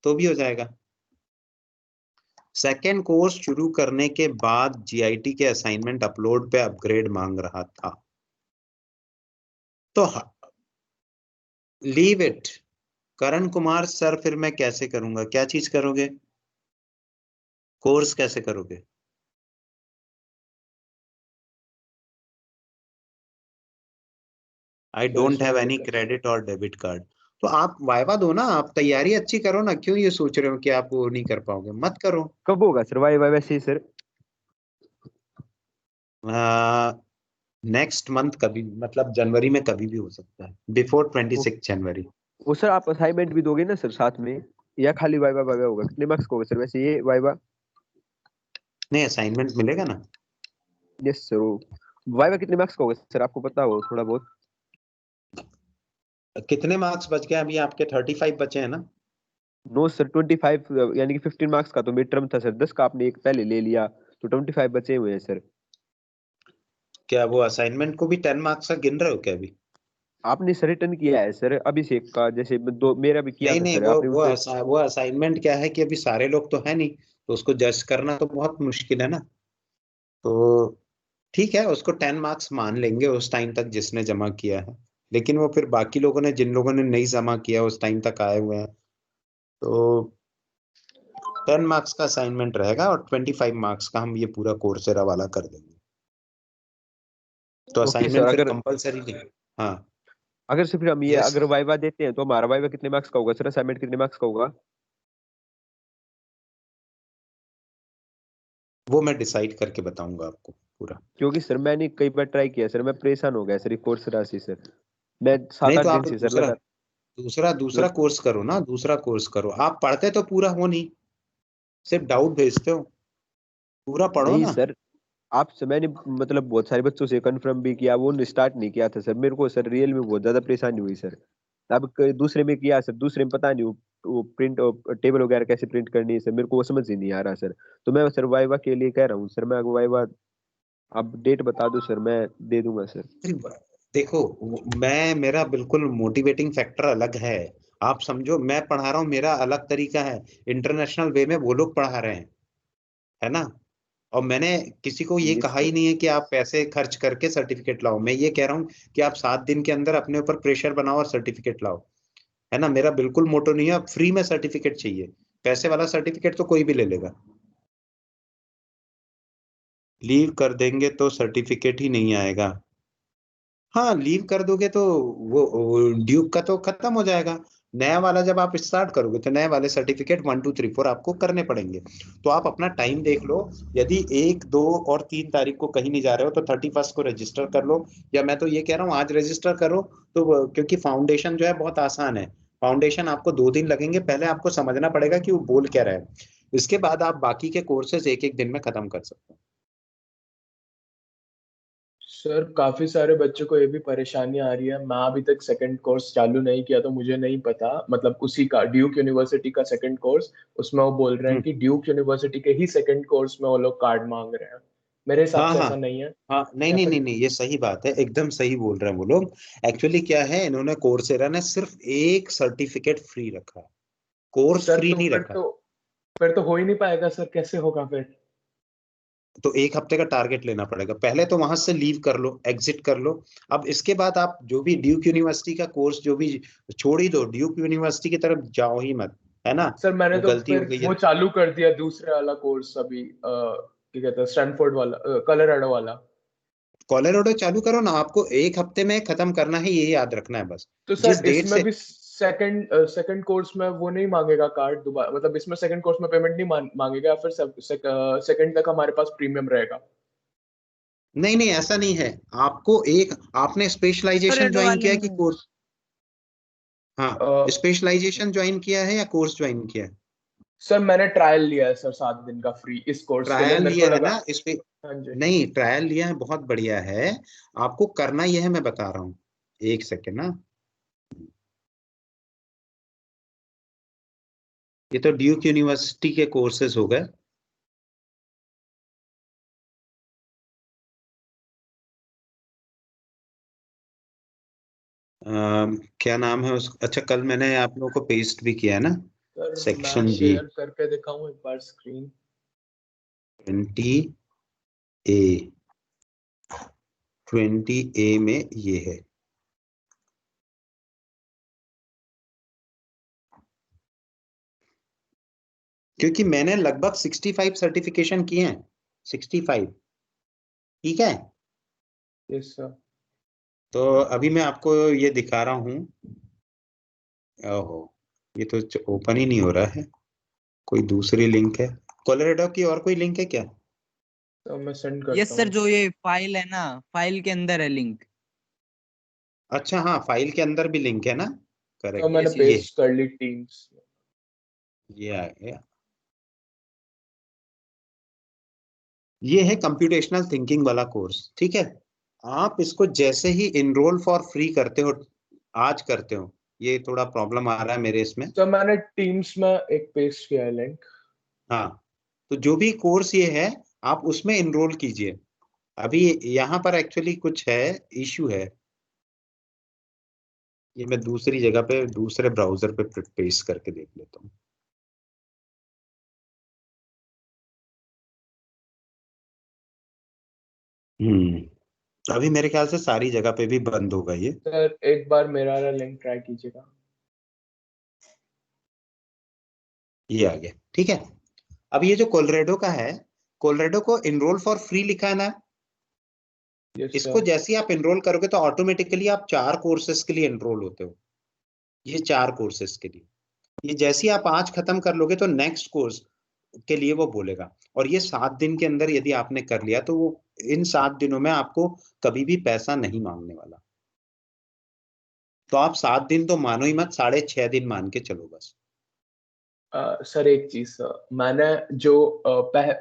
तो भी हो जाएगा। सेकेंड कोर्स शुरू करने के बाद जीआईटी के असाइनमेंट अपलोड पे अपग्रेड मांग रहा था, तो leave it. Karan Kumar sir, फिर मैं कैसे करूंगा, क्या चीज करोगे, कोर्स कैसे करोगे? आई डोंट हैव एनी क्रेडिट और डेबिट कार्ड। तो आप वाइवा दो ना, आप तैयारी अच्छी करो ना, क्यों ये सोच रहे हो कि आप वो नहीं कर पाओगे, मत करो। कब होगा सर वाई वैसे ही सर? नेक्स्ट मंथ कभी, मतलब जनवरी में कभी भी हो सकता है, बिफोर 26 जनवरी। वो सर आप असाइनमेंट भी दोगे ना सर साथ में, या खाली वाइवा वाइवा होगा? कितने मार्क्स का होगा सर वैसे ये वाइवा? नहीं, असाइनमेंट मिलेगा ना। Yes sir. वाइवा कितने मार्क्स का होगा सर, आपको पता हो थोड़ा बहुत? कितने मार्क्स बच गए अभी आपके? 35 बचे हैं ना। नो सर 25, यानी कि 15 मार्क्स का तो मिड टर्म था सर, 10 का आपने एक पहले ले लिया, तो 25 बचे हुए हैं सर। क्या वो असाइनमेंट को भी 10 मार्क्स का गिन रहे हो क्या अभी? आपने सर रिटर्न किया है सर अभिषेक का, जैसे दो मेरा भी किया नहीं था नहीं, सर आपने उसे। वो असाइनमेंट क्या है कि अभी सारे लोग तो है नहीं, तो उसको जज करना तो बहुत मुश्किल है ना। तो ठीक है, उसको 10 मार्क्स मान लेंगे उस टाइम तक जिसने जमा किया है। लेकिन वो फिर बाकी लोगों ने, जिन लोगों ने नहीं जमा किया उस टाइम तक आए हुए हैं, तो 10 मार्क्स का असाइनमेंट रहेगा और 25 मार्क्स का हम ये पूरा कोर्सेरा वाला कर देंगे। तो ओके सर। असाइनमेंट फिर अगर कंपलसरी नहीं। हाँ अगर सर फिर हम ये यस, अगर वाइवा देते हैं तो हमारा वाइवा कितने मार्क्स का होगा सर, असाइनमेंट कितने मार्क्स का होगा? वो मैं डिसाइड करके बताऊंगा आपको पूरा। क्योंकि सर मैंने कई बार ट्राई किया सर, मैं परेशान हो गया सर कोर्स राशि सर, मैं नहीं 7-8 तो दिन आप से सर दूसरा लगा दूसरा दूसरा लग, कोर्स करो ना, दूसरा कोर्स करो। आप पढ़ते तो पूरा हो नहीं, सिर्फ डाउट भेजते हो, पूरा पढ़ो नहीं ना। सर। आपसे मैंने मतलब बहुत सारे बच्चों से कंफर्म भी किया, वो स्टार्ट नहीं किया था सर, मेरे को सर रियल में बहुत ज्यादा परेशानी हुई सर। अब दूसरे में किया सर, दूसरे में पता नहीं वो प्रिंट टेबल वगैरह कैसे प्रिंट करनी है सर, मेरे को वो समझ ही नहीं आ रहा सर। तो मैं सर वाइवा के लिए कह रहा हूँ सर, मैं वाइवा आप डेट बता दो सर, मैं दे दूंगा सर। देखो, मेरा बिल्कुल मोटिवेटिंग फैक्टर अलग है। आप समझो, मैं पढ़ा रहा हूँ, मेरा अलग तरीका है। इंटरनेशनल वे में वो लोग पढ़ा रहे हैं, है ना। और मैंने किसी को ये ये कहा ही सर नहीं है कि आप पैसे खर्च करके सर्टिफिकेट लाओ। मैं ये कह रहा हूँ कि आप 7 दिन के अंदर अपने ऊपर प्रेशर बनाओ और सर्टिफिकेट लाओ। है ना, मेरा बिल्कुल मोटो नहीं है फ्री में सर्टिफिकेट चाहिए। पैसे वाला सर्टिफिकेट तो कोई भी ले लेगा। लीव कर देंगे तो सर्टिफिकेट ही नहीं आएगा। हाँ लीव कर दोगे तो वो ड्यूक का तो खत्म हो जाएगा। नया वाला जब आप स्टार्ट करोगे तो नए वाले सर्टिफिकेट 1 2 3 4 आपको करने पड़ेंगे। तो आप अपना टाइम देख लो, यदि 1 2 और 3 तारीख को कहीं नहीं जा रहे हो तो 31 को रजिस्टर कर लो, या मैं तो ये कह रहा हूँ आज रजिस्टर करो। तो क्योंकि फाउंडेशन जो है बहुत आसान है, फाउंडेशन आपको 2 दिन लगेंगे, पहले आपको समझना पड़ेगा कि वो बोल क्या रहा है, इसके बाद आप बाकी के कोर्सेज एक एक दिन में खत्म कर सकते हो। सर काफी सारे बच्चों को ये भी परेशानी आ रही है, मैं अभी तक सेकंड कोर्स चालू नहीं किया तो मुझे नहीं पता, मतलब उसी का ड्यूक यूनिवर्सिटी का सेकंड कोर्स, उसमें वो बोल रहे हैं कि ड्यूक यूनिवर्सिटी के ही सेकंड कोर्स में वो लोग कार्ड मांग रहे हैं। मेरे हिसाब हाँ से हाँ ऐसा नहीं है। हाँ, नहीं या नहीं फिर नहीं नहीं, ये सही बात है, एकदम सही बोल रहे हैं वो लोग। एक्चुअली क्या है, इन्होंने कोर्सेरा ने सिर्फ एक सर्टिफिकेट फ्री रखा है, कोर्स सर फ्री तो नहीं फिर रखा। तो फिर तो हो ही नहीं पाएगा सर, कैसे होगा फिर? तो 1 हफ्ते का टारगेट लेना पड़ेगा, पहले तो वहां से लीव कर लो, एग्जिट कर लो। अब इसके बाद आप जो भी ड्यूक यूनिवर्सिटी का कोर्स जो भी छोड़ ही दो, ड्यूक यूनिवर्सिटी की तरफ जाओ ही मत, है ना। सर मैंने वो तो गलती हो फिर गई है। वो चालू कर दिया दूसरे वाला कोर्स अभी, क्या कहते हैं, स्टैनफोर्ड वाला, कोलोराडो वाला। कोलोराडो चालू करो ना, आपको 1 हफ्ते में खत्म करना है, ये याद रखना है बस। तो जिस सर डेट इसमें से भी सेकंड सेकंड कोर्स में वो नहीं मांगेगा कार्ड दोबारा, मतलब इसमें सेकंड कोर्स में पेमेंट नहीं मांगेगा, या फिर सेकंड तक हमारे पास प्रीमियम रहेगा? नहीं नहीं, ऐसा नहीं है। आपको एक, आपने स्पेशलाइजेशन कोलोराडो ज्वाइन वाले किया है में कि है। कोर्स? हाँ, स्पेशलाइजेशन ज्वाइन किया है या कोर्स ज्वाइन किया है? सर मैंने ट्रायल लिया है सर 7 दिन का फ्री इस कोर्स के लिए, ट्रायल मेरे को लिया है लगा। ना इस पे? हाँ जी। नहीं, ट्रायल लिया है, बहुत बढ़िया है। आपको करना यह है, मैं बता रहा हूँ, एक सेकेंड ना। ये तो ड्यूक यूनिवर्सिटी के कोर्सेज हो गए। क्या नाम है उस, अच्छा कल मैंने आप लोगों को पेस्ट भी किया है ना, सर मैं सेक्शन जी शेयर करके दिखाऊं एक बार स्क्रीन? 20A, 20A में ये है। क्योंकि मैंने लगभग 65 सर्टिफिकेशन किए हैं, 65। ठीक है, यस सर। तो अभी मैं आपको ये दिखा रहा हूँ। ओहो, ये तो ओपन ही नहीं हो रहा है, कोई दूसरी लिंक है। कोलोरेडो की और कोई लिंक है क्या? तो मैं सेंड यस करता सर, हूँ। जो ये फाइल है ना, फाइल के अंदर है लिंक। अच्छा हाँ, फाइल के अंदर भी लिंक है ना, तो करेक्ट। मैंने यस यस। पेस्ट कर ली टीम्स। ये आ गया। ये है कंप्यूटेशनल थिंकिंग वाला कोर्स, ठीक है। आप इसको जैसे ही इनरोल फॉर फ्री करते हो, आज करते हो, ये थोड़ा प्रॉब्लम आ रहा है मेरे इसमें। तो मैंने टीम्स में एक पेस्ट किया है लिंक। हाँ, तो जो भी कोर्स ये है, आप उसमें इनरोल कीजिए। अभी यहाँ पर एक्चुअली कुछ है, इशू है। ये मैं दूसरी जगह पे, दूसरे ब्राउजर पे पेस्ट करके देख लेता हूँ। अभी मेरे ख्याल से सारी जगह पे भी बंद होगा ये। सर एक बार मेरा वाला लिंक ट्राई कीजिएगा। ये आ गया, ठीक है। अब ये जो कोलोरेडो का है, कोलोरेडो को इनरोल फॉर फ्री लिखा है ना, यस इसको सर। जैसे ही आप इनरोल करोगे तो ऑटोमेटिकली आप 4 कोर्सेज के लिए इनरोल होते हो। ये 4 कोर्सेज के लिए, ये जैसे ही आप आज खत्म कर लोगे तो नेक्स्ट कोर्स के लिए वो बोलेगा। और ये 7 दिन के अंदर यदि आपने कर लिया तो वो इन 7 दिनों में आपको कभी भी पैसा नहीं मांगने वाला। तो आप 7 दिन तो मानो ही मत, 6.5 दिन मान के चलो बस। सर एक चीज सर, मैंने जो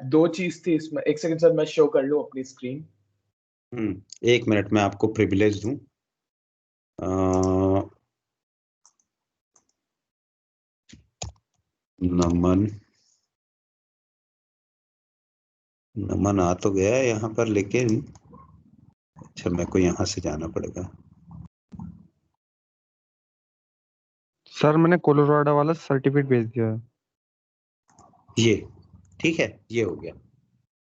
दो चीज थी इसमें, एक सेकंड सर मैं शो कर लूं अपनी स्क्रीन। 1 मिनट में आपको प्रिविलेज दूं। नमन, नमन आ तो गया है यहाँ पर, लेकिन अच्छा मेरे को यहाँ से जाना पड़ेगा। सर मैंने कोलोराडो वाला सर्टिफिकेट भेज दिया है। ये ठीक है, ये हो गया।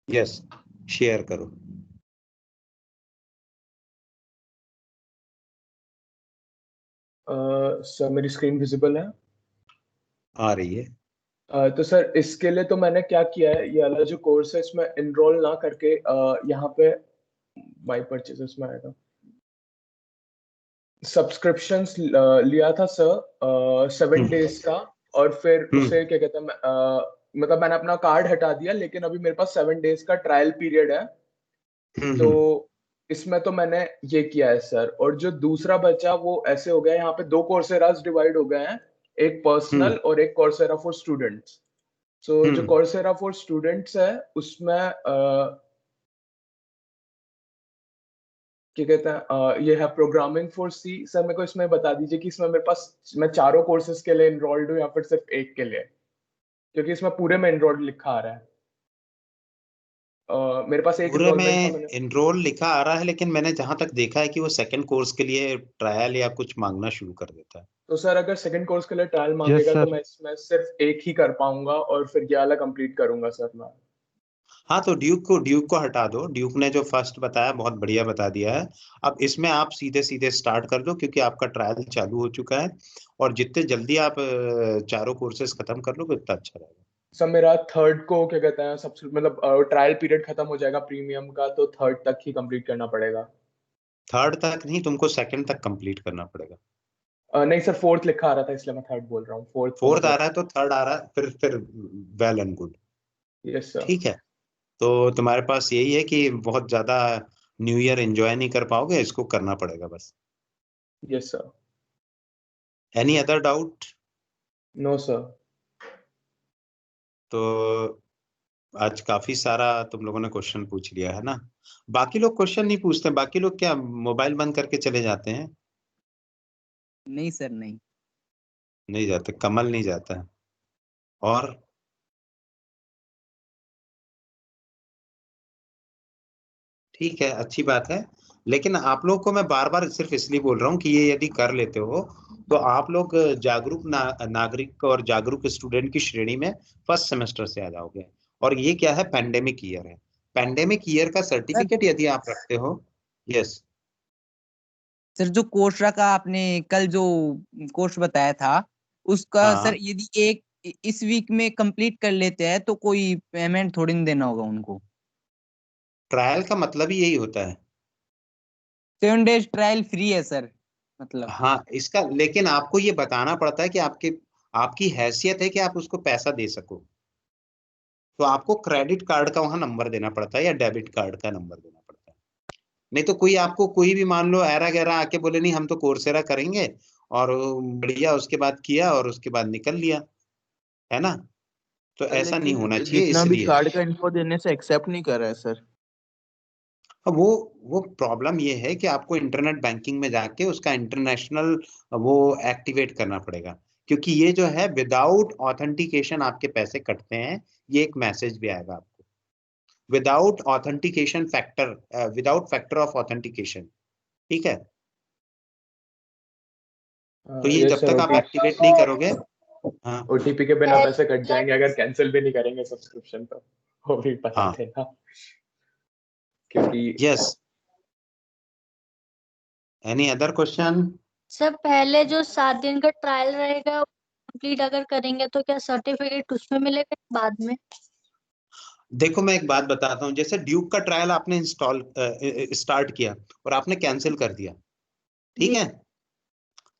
यस, शेयर करो। सर मेरी स्क्रीन विजिबल है? आ रही है। तो सर इसके लिए तो मैंने क्या किया है, ये वाला जो कोर्स है इसमें इनरोल ना करके यहाँ पे माई परचेजेस में आएगा। सब्सक्रिप्शंस लिया था सर 7 डेज का, और फिर उसे क्या कहते हैं मतलब मैंने अपना कार्ड हटा दिया, लेकिन अभी मेरे पास 7 डेज का ट्रायल पीरियड है। तो इसमें तो मैंने ये किया है सर। और जो दूसरा बचा वो ऐसे हो गया, यहाँ पे 2 कोर्सेरास डिवाइड हो गए हैं, एक पर्सनल और एक कोर्सेरा फॉर स्टूडेंट्स। सो जो कोर्सेरा फॉर स्टूडेंट्स है उसमें क्या कहते हैं ये है प्रोग्रामिंग फॉर सी। सर मेरे को इसमें बता दीजिए कि इसमें मेरे पास मैं चारों कोर्सेज के लिए इनरोल्ड हूँ या फिर सिर्फ एक के लिए, क्योंकि इसमें पूरे में इनरोल्ड लिखा आ रहा है। मेरे पास एक पूरे इनरोलमेंट था, में मैंने एनरोल लिखा आ रहा है, लेकिन मैंने जहां तक देखा है कि वो सेकंड कोर्स के लिए ट्रायल या कुछ मांगना शुरू कर देता है। तो सर अगर सेकंड कोर्स के लिए ट्रायल मांगेगा तो मैं इसमें सिर्फ एक ही कर पाऊंगा और फिर ये वाला कंप्लीट करूंगा सर मैं। हाँ, तो ड्यूक को हटा दो। ड्यूक ने जो फर्स्ट बताया बहुत बढ़िया बता दिया है। अब इसमें आप सीधे सीधे स्टार्ट कर दो, क्योंकि आपका ट्रायल चालू हो चुका है, और जितने जल्दी आप चारों कोर्सेज खत्म कर लोगे उतना अच्छा रहेगा। सर मेरा थर्ड को क्या कहते हैं सबसे मतलब ट्रायल पीरियड खत्म हो जाएगा प्रीमियम का, तो थर्ड तक ही कंप्लीट करना पड़ेगा। थर्ड तक नहीं, तुमको सेकंड तक कंप्लीट करना पड़ेगा। नहीं सर, फोर्थ लिखा आ रहा था इसलिए मैं थर्ड बोल रहा हूँ। फोर्थ आ रहा है तो थर्ड आ रहा है, फिर well and good. Yes sir. ठीक है, तो तुम्हारे पास यही है कि बहुत ज्यादा न्यू ईयर एंजॉय नहीं कर पाओगे, इसको करना पड़ेगा बस। Yes sir. Any other doubt? No sir. तो आज काफी सारा तुम लोगों ने क्वेश्चन पूछ लिया है ना। बाकी लोग क्वेश्चन नहीं पूछते, बाकी लोग क्या मोबाइल बंद करके चले जाते हैं? नहीं सर, नहीं नहीं जाते, कमल नहीं जाता है। और ठीक है, अच्छी बात है। लेकिन आप लोग को मैं बार बार सिर्फ इसलिए बोल रहा हूँ कि ये यदि कर लेते हो तो आप लोग जागरूक नागरिक और जागरूक स्टूडेंट की श्रेणी में फर्स्ट सेमेस्टर से आ जाओगे। और ये क्या है, पैंडेमिक ईयर है। पैंडेमिक ईयर का सर्टिफिकेट यदि आप रखते हो। यस सर, जो कोर्सरा का आपने कल जो कोर्स बताया था उसका हाँ, सर यदि एक इस वीक में कंप्लीट कर लेते हैं तो कोई पेमेंट थोड़ी ना देना होगा उनको। ट्रायल का मतलब ही यही होता है। 7 डेज ट्रायल फ्री है सर, मतलब। हाँ, इसका लेकिन आपको ये बताना पड़ता है कि आपकी हैसियत है कि आप उसको पैसा दे सको। तो आपको क्रेडिट कार्ड का वहां नंबर देना पड़ता है या डेबिट कार्ड का नंबर देना पड़ता है। नहीं तो कोई भी मान लो ऐरा गैरा आके बोले नहीं हम तो कोर्सेरा करेंगे, और बढ़िया उसके बाद किया और उसके बाद निकल लिया, है ना। तो ऐसा नहीं लेकिन होना चाहिए, जितना भी इसलिए। कार्ड का इन्फो देने से एक्सेप्ट नहीं कर रहा है सर। अब वो प्रॉब्लम ये है कि आपको इंटरनेट बैंकिंग में जाके उसका इंटरनेशनल वो एक्टिवेट करना पड़ेगा, क्योंकि ये जो है विदाउट ऑथेंटिकेशन आपके पैसे कटते हैं। ये एक मैसेज भी आएगा आपको, without authentication factor, without factor of authentication. ठीक है, तो ये यस जब सर। तक आप एक्टिवेट नहीं करोगे। हाँ ओटीपी के बिना पैसे कट जाएंगे अगर कैंसिल भी नहीं करेंगे सब्सक्रिप्शन, तो वो भी पता हाँ, थे ना, क्योंकि yes. Any other question? Sir पहले जो 7 दिन का ट्रायल रहेगा कंप्लीट अगर करेंगे तो क्या सर्टिफिकेट उसमें मिलेगा बाद में? देखो मैं एक बात बताता हूँ, जैसे ड्यूक का ट्रायल आपने स्टार्ट किया और आपने कैंसिल कर दिया, ठीक है,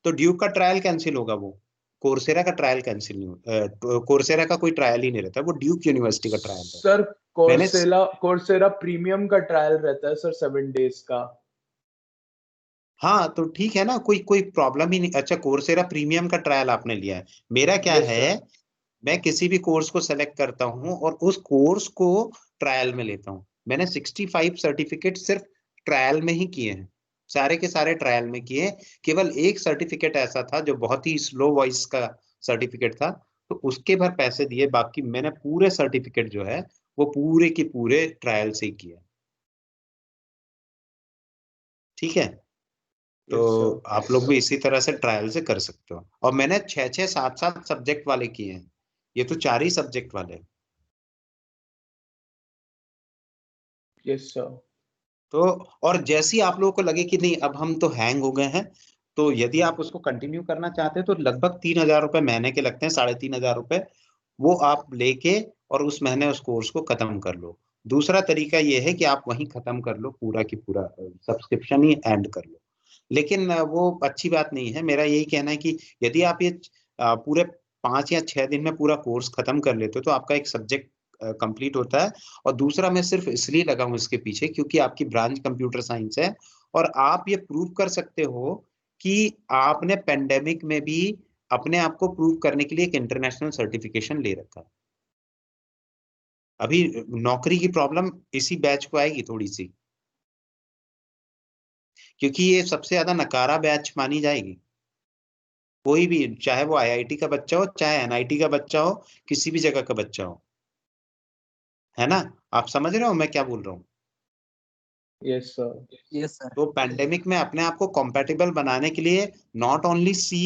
तो ड्यूक का ट्रायल कैंसिल होगा। वो कोर्सेरा का ट्रायल कैंसिल नहीं होता। कोर्सेरा का कोई ट्रायल ही नहीं रहता, वो ड्यूक यूनिवर्सिटी का ट्रायल है। सर मैंने कोर्सेरा प्रीमियम का ट्रायल रहता है सर 7 डेज का। हाँ, तो ठीक है ना, कोई प्रॉब्लम ही नहीं। अच्छा, कोर्सेरा प्रीमियम का ट्रायल आपने लिया है। मेरा क्या Yes, है, मैं किसी भी कोर्स को सेलेक्ट करता हूँ और उस कोर्स को ट्रायल में लेता हूँ। मैंने 65 सर्टिफिकेट सिर्फ ट्रायल में ही किए हैं, सारे के सारे ट्रायल में किए हैं। केवल एक सर्टिफिकेट ऐसा था जो बहुत ही स्लो वॉइस का सर्टिफिकेट था, तो उसके भर पैसे दिए। बाकी मैंने पूरे सर्टिफिकेट जो है वो पूरे के पूरे ट्रायल से ही किए। ठीक है, तो आप लोग भी इसी तरह से ट्रायल से कर सकते हो। और मैंने 6-6, 7-7 सब्जेक्ट वाले किए हैं, ये तो 4 ही सब्जेक्ट वाले हैं। Yes sir. तो और जैसी आप लोगों को लगे कि नहीं अब हम तो हैंग हो गए हैं, तो यदि आप उसको कंटिन्यू करना चाहते हैं तो लगभग 3,000 रुपए महीने के लगते हैं, 3,500 रुपए। वो आप लेके और उस महीने उस कोर्स को खत्म कर लो। दूसरा तरीका ये है कि आप वहीं खत्म कर लो, पूरा की पूरा सब्सक्रिप्शन ही एंड कर लो। लेकिन वो अच्छी बात नहीं है। मेरा यही कहना है कि यदि आप ये पूरे 5 या 6 दिन में पूरा कोर्स खत्म कर लेते हो तो आपका एक सब्जेक्ट कंप्लीट होता है। और दूसरा, मैं सिर्फ इसलिए लगा हूँ इसके पीछे क्योंकि आपकी ब्रांच कंप्यूटर साइंस है और आप ये प्रूव कर सकते हो कि आपने पेंडेमिक में भी अपने आप को प्रूव करने के लिए एक इंटरनेशनल सर्टिफिकेशन ले रखा है। अभी नौकरी की प्रॉब्लम इसी बैच को आएगी थोड़ी सी, क्योंकि ये सबसे ज्यादा नकारा बैच मानी जाएगी। कोई भी, चाहे वो आईआईटी का बच्चा हो, चाहे एनआईटी का बच्चा हो, किसी भी जगह का बच्चा हो, है ना? आप समझ रहे हो मैं क्या बोल रहा हूँ? Yes sir. तो पैंडेमिक में अपने आप को कॉम्पेटिबल बनाने के लिए not only C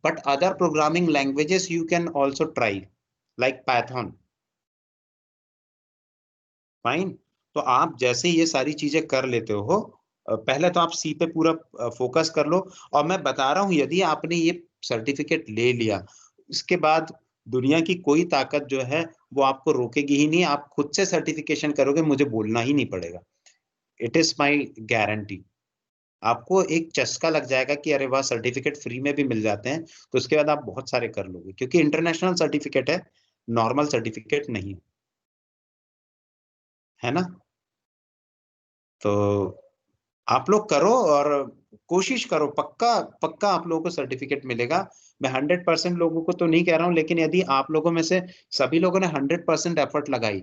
but other programming languages you can also try, like Python. Fine. तो आप जैसे ये सारी चीजें कर लेते हो, पहले तो आप सी पे पूरा फोकस कर लो। और मैं बता रहा हूँ, यदि आपने ये सर्टिफिकेट ले लिया, इसके बाद दुनिया की कोई ताकत जो है वो आपको रोकेगी ही नहीं। आप खुद से सर्टिफिकेशन करोगे, मुझे बोलना ही नहीं पड़ेगा। It is my guarantee. आपको एक चस्का लग जाएगा कि अरे वाह, सर्टिफिकेट फ्री में भी मिल जाते हैं, तो उसके बाद आप बहुत सारे कर लोगे, क्योंकि इंटरनेशनल सर्टिफिकेट है, नॉर्मल सर्टिफिकेट नहीं है ना? तो आप लोग करो और कोशिश करो, पक्का पक्का आप लोगों को सर्टिफिकेट मिलेगा। मैं 100% लोगों को तो नहीं कह रहा हूं, लेकिन यदि आप लोगों में से सभी लोगों ने 100% एफर्ट लगाई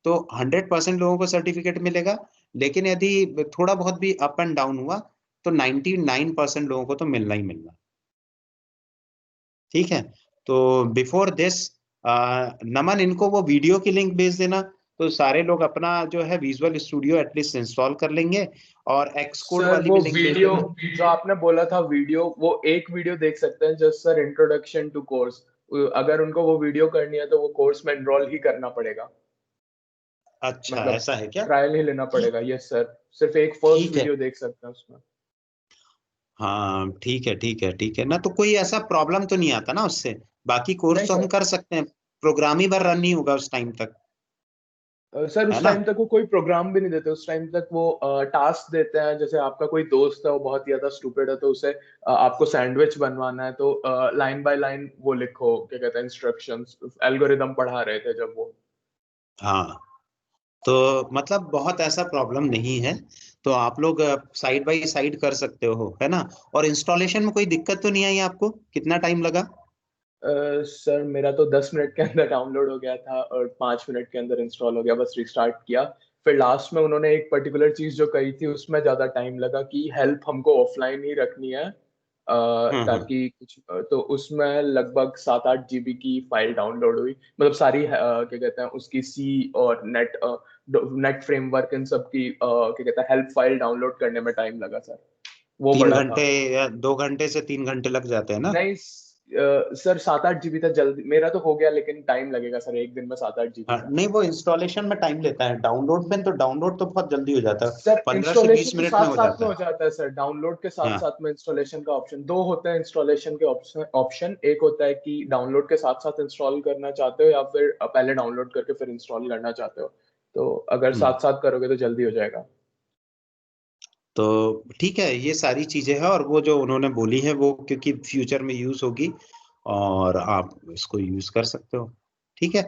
तो 100% लोगों को सर्टिफिकेट मिलेगा। लेकिन यदि थोड़ा बहुत भी अप एंड डाउन हुआ तो 99% लोगों को तो मिलना ही मिलना। ठीक है? तो बिफोर दिस नमन, इनको वो वीडियो की लिंक भेज देना, तो सारे लोग अपना जो है विजुअल स्टूडियो एटलीस्ट इंस्टॉल कर लेंगे। और एक्सकोड सर वाली वो भी लिंक भेज वीडियो देना। जो आपने बोला था वीडियो, वो एक वीडियो देख सकते हैं just sir, introduction to course. अगर उनको वो वीडियो करनी है तो वो कोर्स में एनरोल ही करना पड़ेगा। अच्छा, मतलब ऐसा है क्या? ट्रायल ही लेना पड़ेगा। यस सर, सिर्फ एक फर्स्ट ठीक है। वीडियो देख सकते हैं उसमें। हाँ ठीक है, ठीक है, ठीक है ना। तो कोई ऐसा प्रॉब्लम तो नहीं आता ना उससे? बाकी कोर्स नहीं तो हम सर। कर सकते हैं, प्रोग्राम ही भर रन नहीं होगा उस टाइम तक, सर है उस ना? टाइम तक वो कोई प्रोग्राम भी नहीं देते। उस टाइम तक वो टास्क देते हैं। जैसे आपका कोई दोस्त है वो बहुत ज्यादा स्टूपिड है, तो उसे आपको सैंडविच बनवाना है, तो लाइन बाय लाइन वो लिखो, क्या कहते हैं, इंस्ट्रक्शंस। एल्गोरिदम पढ़ा रहे थे जब वो। हाँ, तो मतलब बहुत ऐसा प्रॉब्लम नहीं है। तो आप लोग साइड बाय साइड कर सकते हो, है ना? और इंस्टॉलेशन में कोई दिक्कत तो नहीं आई आपको? कितना टाइम लगा? सर मेरा तो 10 मिनट के अंदर डाउनलोड हो गया था और 5 मिनट के अंदर इंस्टॉल हो गया। बस रिस्टार्ट किया। फिर लास्ट में उन्होंने एक पर्टिकुलर चीज जो कही थी उसमें ज्यादा टाइम लगा कि हेल्प हमको ऑफलाइन ही रखनी है, हम्म। ताकि कुछ तो उसमें लगभग 7-8 GB की फाइल डाउनलोड हुई। मतलब सारी क्या कहते हैं उसकी सी और नेट फ्रेमवर्क इन सब की क्या कहते हैं हेल्प फाइल डाउनलोड करने में टाइम लगा सर। वो 3 बड़ा था। घंटे या 2 घंटे से 3 घंटे लग जाते हैं ना? नहीं सर, 7-8 GB तक जल्दी मेरा तो हो गया, लेकिन टाइम लगेगा सर एक दिन में 7-8 GB हाँ, का। नहीं, वो इंस्टॉलेशन में टाइम लेता है। डाउनलोड में तो डाउनलोड तो बहुत जल्दी हो जाता है, सर 15 से 20 इंस्टॉलेशन तो मिनट में साथ हो साथ में जाता हो है। जाता है सर। डाउनलोड के साथ हाँ साथ में इंस्टॉलेशन का ऑप्शन दो होते हैं। इंस्टॉलेशन के ऑप्शन एक होता है कि डाउनलोड के साथ साथ इंस्टॉल करना चाहते हो, या फिर पहले डाउनलोड करके फिर इंस्टॉल करना चाहते हो। तो अगर हम्म। साथ साथ करोगे तो जल्दी हो जाएगा। तो ठीक है, ये सारी चीजें हैं और वो जो उन्होंने बोली है वो क्योंकि फ्यूचर में यूज होगी और आप इसको यूज कर सकते हो। ठीक है,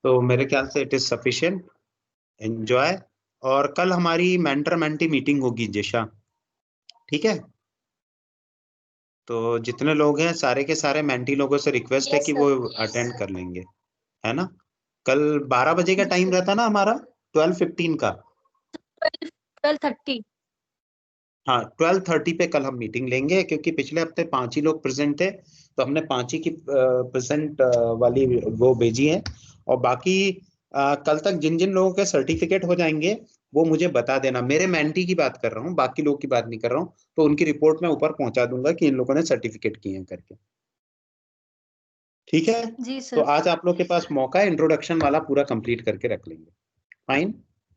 तो मेरे ख्याल से इट इज सफिशिएंट। एंजॉय। और कल हमारी मेंटर मेंटी मीटिंग होगी जिशा, ठीक है? तो जितने लोग हैं सारे के सारे मेंटी लोगों से रिक्वेस्ट है यस कि सर। वो अटेंड कर लेंगे, है ना? कल 12 बजे का टाइम रहता ना हमारा, 12:15 का। 12:30। हाँ, 12:30 पे कल हम मीटिंग लेंगे, क्योंकि पिछले हफ्ते 5 ही लोग प्रेजेंट थे, तो हमने 5 ही की प्रेजेंट वाली वो भेजी है। और बाकी कल तक जिन जिन लोगों के सर्टिफिकेट हो जाएंगे वो मुझे बता देना। मेरे मेंटी की बात कर रहा हूँ, बाकी लोग की बात नहीं कर रहा हूँ। तो उनकी रिपोर्ट मैं ऊपर पहुंचा दूंगा कि इन लोगों ने सर्टिफिकेट किए हैं करके। ठीक है? जी तो सर। आज आप लोग के पास मौका है, इंट्रोडक्शन वाला पूरा कंप्लीट करके रख लेंगे। फाइन।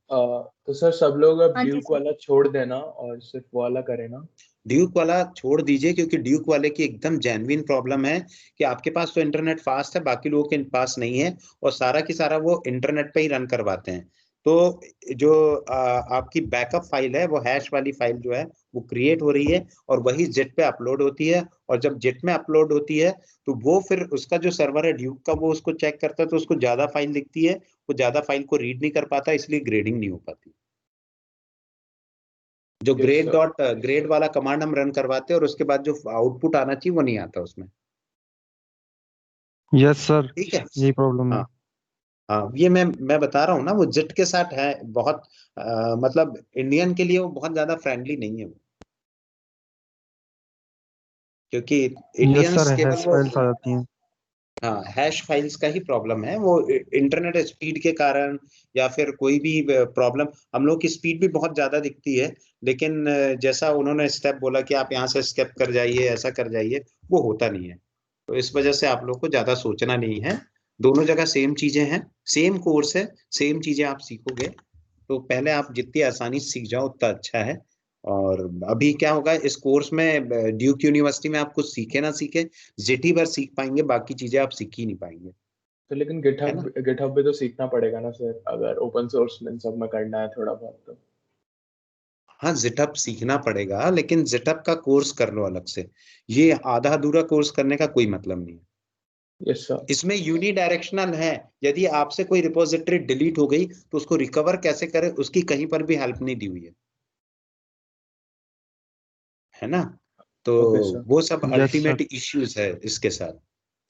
तो सर सब लोग अब हाँ जी ड्यूक सर। वाला छोड़ देना और सिर्फ वो वाला करे ना। ड्यूक वाला छोड़ दीजिए, क्योंकि ड्यूक वाले की एकदम जेन्युइन प्रॉब्लम है कि आपके पास तो इंटरनेट फास्ट है, बाकी लोगों के पास नहीं है, और सारा की सारा वो इंटरनेट पे ही रन करवाते हैं। तो जो आपकी बैकअप फाइल है वो हैश वाली फाइल जो है वो क्रिएट हो रही है और वही जेट पे अपलोड होती है, और जब जेट में अपलोड होती है तो वो फिर उसका जो सर्वर है ड्यूक का वो उसको चेक करता है, तो उसको ज्यादा फाइल दिखती है, वो ज्यादा फाइल को रीड नहीं कर पाता, इसलिए ग्रेडिंग नहीं हो पाती। जो ग्रेड वाला कमांड हम रन करवाते हैं और उसके बाद जो आउटपुट आना चाहिए वो नहीं आता उसमें। यस सर, ठीक है, यही प्रॉब्लम है। हाँ हाँ, ये मैं बता रहा हूँ ना, वो जेट के साथ है बहुत मतलब इंडियन के लिए वो बहुत ज्यादा फ्रेंडली नहीं है वो, क्योंकि यस इंडियंस सर, केवल हैश वो फाइल्स आ जाती हैं। हाँ हैश फाइल्स का ही प्रॉब्लम है, वो इंटरनेट स्पीड के कारण या फिर कोई भी प्रॉब्लम। हम लोग की स्पीड भी बहुत ज्यादा दिखती है, लेकिन जैसा उन्होंने स्टेप बोला कि आप यहाँ से स्केप कर जाइए, ऐसा कर जाइए, वो होता नहीं है। तो इस वजह से आप लोग को ज्यादा सोचना नहीं है, दोनों जगह सेम चीजें हैं, सेम कोर्स है, सेम चीजें आप सीखोगे। तो पहले आप जितनी आसानी से सीख जाओ उतना अच्छा है। और अभी क्या होगा इस कोर्स में, ड्यूक यूनिवर्सिटी में आप कुछ सीखे ना सीखे, जेटी भर सीख पाएंगे, बाकी चीजें आप सीख ही नहीं पाएंगे। तो लेकिन है गिटहब ना? गिटहब भी तो सीखना पड़ेगा ना सर, अगर ओपन सोर्स में सब में करना है थोड़ा बहुत तो। हाँ जिटअप सीखना पड़ेगा, लेकिन जिटअप का कोर्स कर लो अलग से, ये आधा अधूरा कोर्स करने का कोई मतलब नहीं है। Yes sir. इसमें यूनिडायरेक्शनल है, यदि आपसे कोई रिपोजिटरी डिलीट हो गई तो उसको रिकवर कैसे करें उसकी कहीं पर भी हेल्प नहीं दी हुई है ना? तो ओके सर। वो सब यस सर। अल्टीमेट इश्यूज है इसके साथ।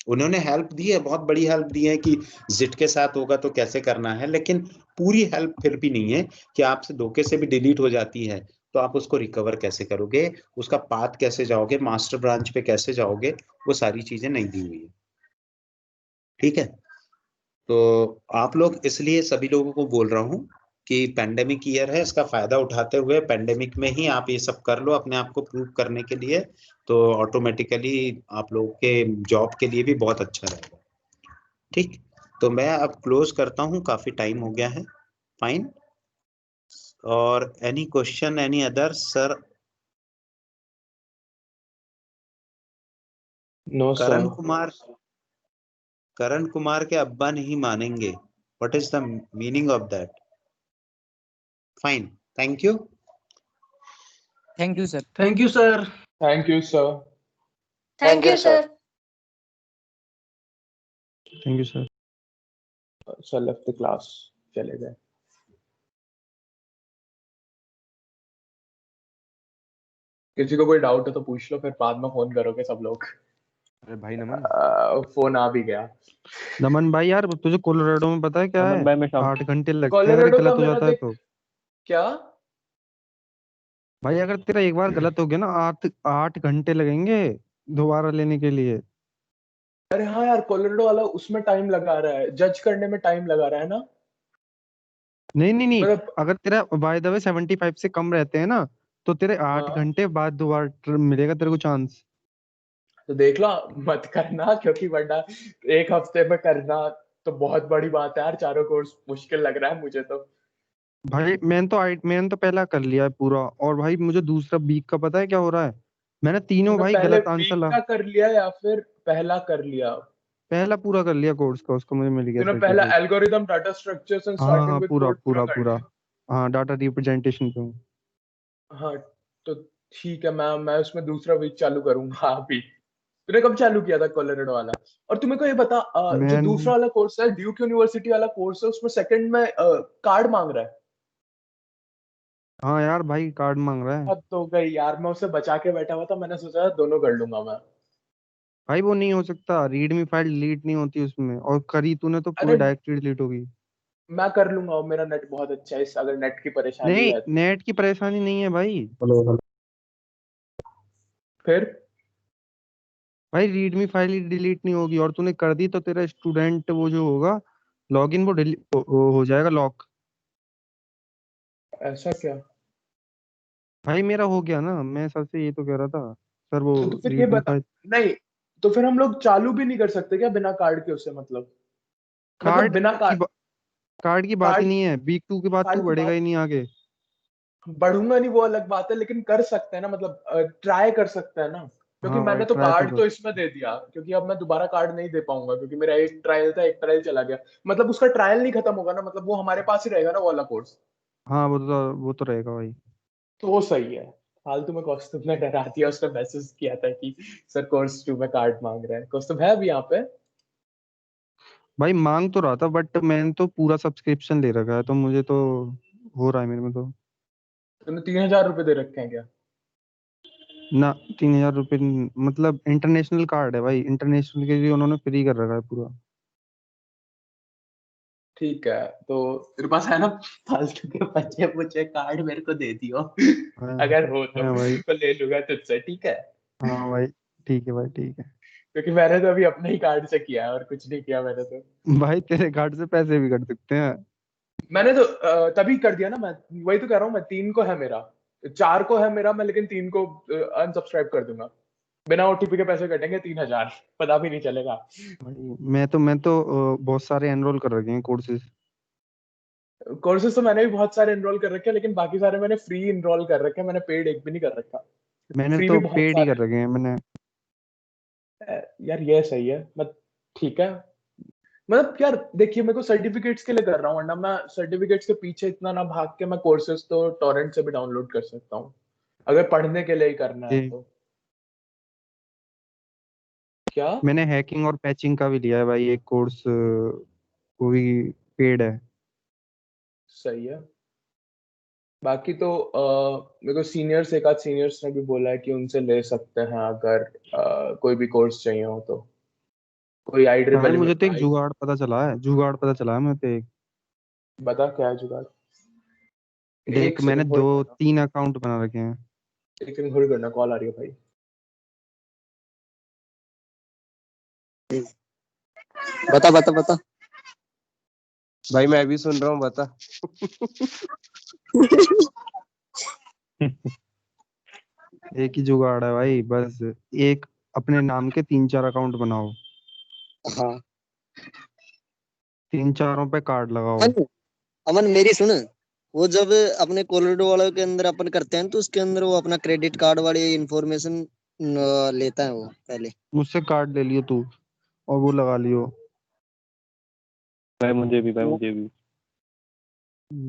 उन्होंने हेल्प दी है, बहुत बड़ी हेल्प दी है कि जिट के साथ होगा तो कैसे करना है, लेकिन पूरी हेल्प फिर भी नहीं है कि आपसे धोखे से भी डिलीट हो जाती है तो आप उसको रिकवर कैसे करोगे, उसका पाथ कैसे जाओगे, मास्टर ब्रांच पे कैसे जाओगे, वो सारी चीजें नहीं दी हुई है। ठीक है, तो आप लोग, इसलिए सभी लोगों को बोल रहा हूँ कि पैंडेमिक ईयर है, इसका फायदा उठाते हुए पैंडेमिक में ही आप ये सब कर लो अपने आप को प्रूव करने के लिए, तो ऑटोमेटिकली आप लोगों के जॉब के लिए भी बहुत अच्छा रहेगा। ठीक, तो मैं अब क्लोज करता हूँ, काफी टाइम हो गया है। फाइन, और any question any other sir? No Karan sir. Kumar, Karan Kumar के अब्बा नहीं मानेंगे, what is the meaning of that? Fine, thank you. Thank you sir. Thank you sir. Thank you sir. Thank you sir. Thank you sir. Sir left the class, चले गए। किसी को कोई doubt है तो पूछ लो, फिर बाद में फोन करोगे सब लोग। अरे भाई नमन, फोन आ भी गया। नमन भाई यार, तुझे कोलोराडो में पता है क्या नमन है? भाई मैं शाम 8 घंटे लगते हैं अगर कोलोराडो का गलत हो मेरा जाता है देख तो। क्या। भाई अगर तेरा एक बार गलत हो गया ना, 8 घंटे लगेंगे दोबारा लेने के लिए। अरे हाँ यार, कोलोराडो वाला उसमें टाइम लगा रहा है, जज करने में टाइम लगा रहा है ना। नहीं नहीं नहीं, मतलब अगर तेरा बाय द वे 75 से कम रहते हैं ना, तो तेरे 8 हाँ, घंटे बाद दोबारा मिलेगा तेरे को चांस। तो देख लो, मत करना, क्योंकि वरना एक हफ्ते में करना तो बहुत बड़ी बात है यार, चारों कोर्स मुश्किल लग रहा है मुझे तो। भाई मैंने तो पहला कर लिया है पूरा, और भाई मुझे दूसरा वीक का पता है क्या हो रहा है? मैंने तीनों तूने भाई पहले गलत आंसर वीक ला। का कर लिया या फिर पहला कर लिया? पहला पूरा कर लिया कोर्स का, उसको मुझे मिल गया तूने पहला certificate. Algorithm data structures and हाँ स्टार्टिंग हाँ, विद पूरा कोड पूरा पूरा कर पूरा। लिया? हाँ, डाटा रिप्रेजेंटेशन पे हूँ। हाँ, तो ठीक है, मैं उसमें दूसरा वीक चालू करूंगा अभी। तूने कब चालू किया था कोलोराडो वाला? और तुम्हें को ये बता, जो मैं दूसरा वाला कोर्स है, ड्यूक यूनिवर्सिटी वाला कोर्स है, उसमें सेकंड में कार्ड मांग रहा है। हाँ यार भाई, कार्ड मांग रहा है। हद तो गई यार, मैं उसे बचा के बैठा हुआ था, मैंने सोचा दोनों कर लूंगा मैं। भाई वो नहीं हो सकता, रीडमी फाइल डिलीट नहीं होती उसमें, और करी तूने तो पूरी अरे डायरेक्टली डिलीट होगी। मैं कर लूंगा, और मेरा नेट बहुत अच्छा है, अगर नेट की परेशानी नहीं, है तो। नेट की परेशानी नहीं है भाई। फिर भाई रीडमी फाइल ही डिलीट नहीं होगी, और तूने कर दी तो तेरा स्टूडेंट वो जो होगा लॉगिन, वो हो जाएगा लॉक। ऐसा क्या? भाई मेरा हो गया ना, मैं सर से ये तो कह रहा था सर, वो तो फिर ये रीडमी बता, फाइल। नहीं तो फिर हम लोग चालू भी नहीं कर सकते क्या बिना कार्ड के उसे, मतलब कार्ड बिना की कार्ड? कार्ड की बात ही कार्ड नहीं है, वीक 2 के बाद तू कार्ड की बढ़ेगा बात, ही नहीं आगे। बढ़ूंगा नहीं वो अलग बात है, लेकिन कर सकते हैं ना, मतलब ट्राई कर सकते हैं ना। क्योंकि हाँ मैंने भाई तो ट्राई कार्ड तो तो कर। इसमें दे दिया, क्योंकि अब मैं दोबारा कार्ड नहीं दे पाऊंगा, क्योंकि मेरा एक ट्रायल था, एक ट्रायल चला गया। मतलब उसका ट्रायल नहीं खत्म होगा ना, मतलब वो हमारे पास ही रहेगा ना वो वाला कोर्स। हाँ वो तो रहेगा भाई। तो वो सही है। फालतू में कौस्तुभ ने डरा दिया, उसने मैसेज किया था कि सर कोर्स 2 में कार्ड मांग रहा है। कौस्तुभ है अभी यहाँ पे? भाई मांग तो रहा था बट मैंने तो पूरा सब्सक्रिप्शन ले रखा है तो मुझे तो हो रहा है मेरे में तो। तुमने 3000 रुपए दे रखे हैं क्या? ना 3,000 रुपये मतलब इंटरनेशनल कार्ड है भाई, इंटरनेशनल के लिए उन्होंने फ्री कर रखा है पूरा। ठीक है, तो तेरे पास है ना फालतू के बच्चे मुझे कार्ड मेरे को दे दियो हाँ अगर हो हाँ भाई। तो ले लूंगा तुझसे, ठीक है? हाँ भाई ठीक है भाई ठीक है। क्योंकि मैंने तो अभी अपने ही कार्ड से किया है और कुछ नहीं किया मैंने तो। भाई तेरे कार्ड से पैसे भी कट सकते हैं। मैंने तो तभी कर दिया ना, मैं वही तो कह रहा हूँ, मैं 3 को है मेरा, 4 को है मेरा, मैं लेकिन 3 को अनसब्सक्राइब कर दूंगा। बिना ओटीपी के पैसे कटेंगे 3000, पता भी नहीं चलेगा। भाई मैं तो बहुत सारे एनरोल कर रखे हैं कोर्सेज। कोर्सेज तो मैंने भी बहुत सारे एनरोल कर रखे हैं, लेकिन बाकी सारे मैंने फ्री एनरोल कर रखे हैं, मैंने पेड एक भी नहीं कर रखा। मैंने फ्री भी तो बहुत पेड ही सारे कर रखे हैं मैंने। हैं। यार ये सही है, मतलब ठीक है। मतलब यार देखिए, मैं को सर्टिफिकेट्स के लिए कर रहा हूँ, वरना मैं सर्टिफिकेट्स के पीछे इतना ना भाग के, मैं कोर्सेज तो टॉरेंट से भी डाउनलोड कर सकता हूँ, अगर पढ़ने के लिए ही करना है ये तो। क्या? मैंने हैकिंग और पैचिंग का भी लिया है भाई एक कोर्स, वो भी पेड है। सही है। बाकी तो मेरे को सीनियर्स, एक आध सीनियर्स ने भी बोला है कि उनसे ले सकते हैं अगर कोई भी कोर्स चाहिए हो तो। कोई भाई IEEE में मुझे तो एक आई। जुगाड़ पता चला है। बता क्या है जुगाड़? देख एक मैंने सेकंड दो होल्ड करना, 3 अकाउंट बना रखे हैं। एक सेकंड होल्ड करना, कॉल आ रही है भाई। बता बता बता भाई, मैं भी सुन रहा हूँ, बता। एक ही जुगाड़ है भाई बस, एक अपने नाम के 3-4 अकाउंट बनाओ, हाँ 3-4 पे कार्ड लगाओ। अमन, अमन मेरी सुन। वो जब अपने कोलोरेडो वालों के अंदर अपन करते हैं तो उसके अंदर वो अपना क्रेडिट कार्ड वाली इंफॉर्मेशन लेता है वो पहले। मुझसे कार्ड ले लियो तू और वो लगा लियो। भाई मुझे भी, भाई वो मुझे भी।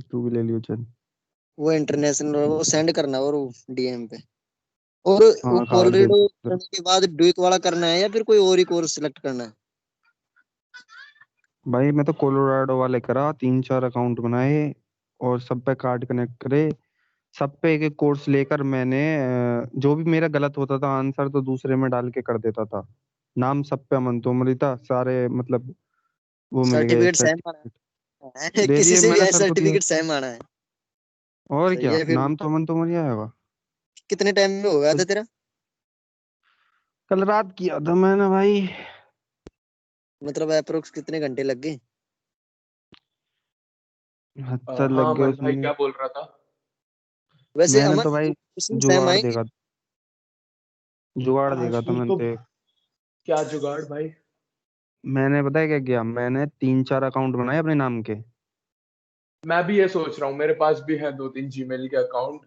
तू भी ले लियो चल। वो इंटरनेशनल वो सेंड करना और वो डीएम पे। और वो हाँ कार्ड दे कोलोरेडो दे। करने के बाद ड्यूक वाला करना है या फिर कोई और ही कोर्स सिलेक्ट करना है? भाई मैं तो कोलोराडो वाले करा, 3-4 अकाउंट बनाए और सब पे कार्ड कनेक्ट करे। सब पे एक एक कोर्स लेकर मैंने जो भी मेरा गलत होता था आंसर तो दूसरे में डाल के कर देता था। नाम सब पे अमन तोमरी था सारे, मतलब वो मिल गए सर्टिफिकेट सेम आना सर्टिफिकेट। है दे किसी दिए से भी मैंने है, सर को दिए। सर्टिफिकेट सेम आना है। और सही क्या, है फिर। नाम तो अमन तोमरी आएगा। कितने टाइम में हो गया था कुछ तेरा? कल रात किया था मैंने भाई। मतलब अप्रोक्स कितने घंटे लग गए? हद लग हाँ गए मन भाई उसमें। क्या बोल रहा था? वैसे मैंने अमन तो भाई क्वेश्चन सेम जुगाड़ आएंगे? देखा, जुगाड़ आज देखा था फिर मैंने तो तो एक। क्या जुगाड़ भाई? मैंने पता है क्या किया, मैंने 3-4 अकाउंट बनाए अपने नाम के। मैं भी ये सोच रहा हूँ, मेरे पास भी है 2-3 जीमेल के अकाउंट,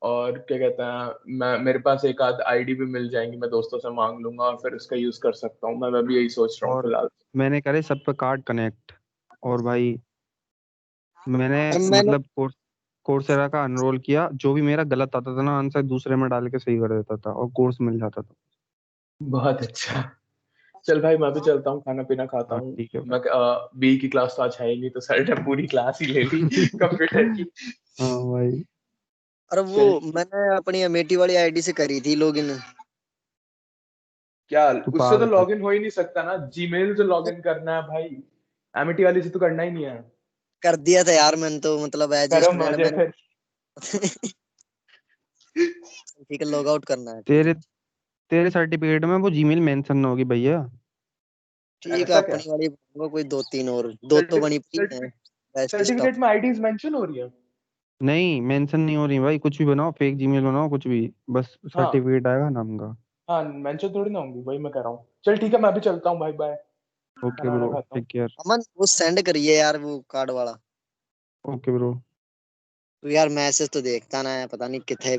और क्या कहते हैं, मैं मेरे पास एक आध आईडी भी मिल जाएंगी, मैं दोस्तों से मांग लूंगा और फिर उसका यूज कर सकता हूँ। मैं भी यही सोच रहा हूँ और फिलहाल। मैंने करे सब पे कार्ड कनेक्ट। और भाई मैंने और मैंने मतलब कोर्सेरा का अनरोल किया, जो भी मेरा गलत आता था ना आंसर दूसरे में डाल के सही कर देता था और कोर्स मिल जाता था। बहुत अच्छा। चल भाई मैं भी चलता हूँ, खाना पीना खाता हाँ हूँ। ठीक है मैं बी की क्लास तो आज है ही नहीं, तो सर ने पूरी क्लास ही ले ली कंप्यूटर की। हाँ भाई। अरे वो चल मैंने अपनी अमेठी वाली आईडी से करी थी लॉगिन। क्या? तू उससे तो पागल है। लॉगिन हो ही नहीं सकता ना, जीमेल से लॉगिन करना है भाई, एमिटी वाली से तो करना ही नहीं है। कर दिया था यार मैंने तो, मतलब एज ए करो स्टूडेंट मजे मैंने। फिर। ठीक है, लॉग आउट करना है, ठीक तेरे है। तेरे सर्टिफिकेट में वो जीमेल मेंशन ना होगी भैया। ठीक है, ऐसा क्या? अपनी वाली बनूंगा, कोई 2-3 और दो तो बनी पड़ी है। Best stuff. सर्टिफिकेट में आईडीज मेंशन हो रही है? नहीं मेंशन नहीं हो रही भाई, कुछ भी बनाओ, फेक जीमेल बनाओ कुछ भी, बस हाँ सर्टिफिकेट आएगा नाम का। हाँ, मेंशन थोड़ी ना होंगी, वही मैं कह रहा हूँ। चल ठीक है, मैं भी चलता हूँ भाई, बाय। ओके खाना वाना ब्रो खाता हूँ। Take care. अमन वो सेंड करिए यार वो कार्ड वाला। Okay bro. तो यार मैसेज तो देखता ना है, पता नहीं कितने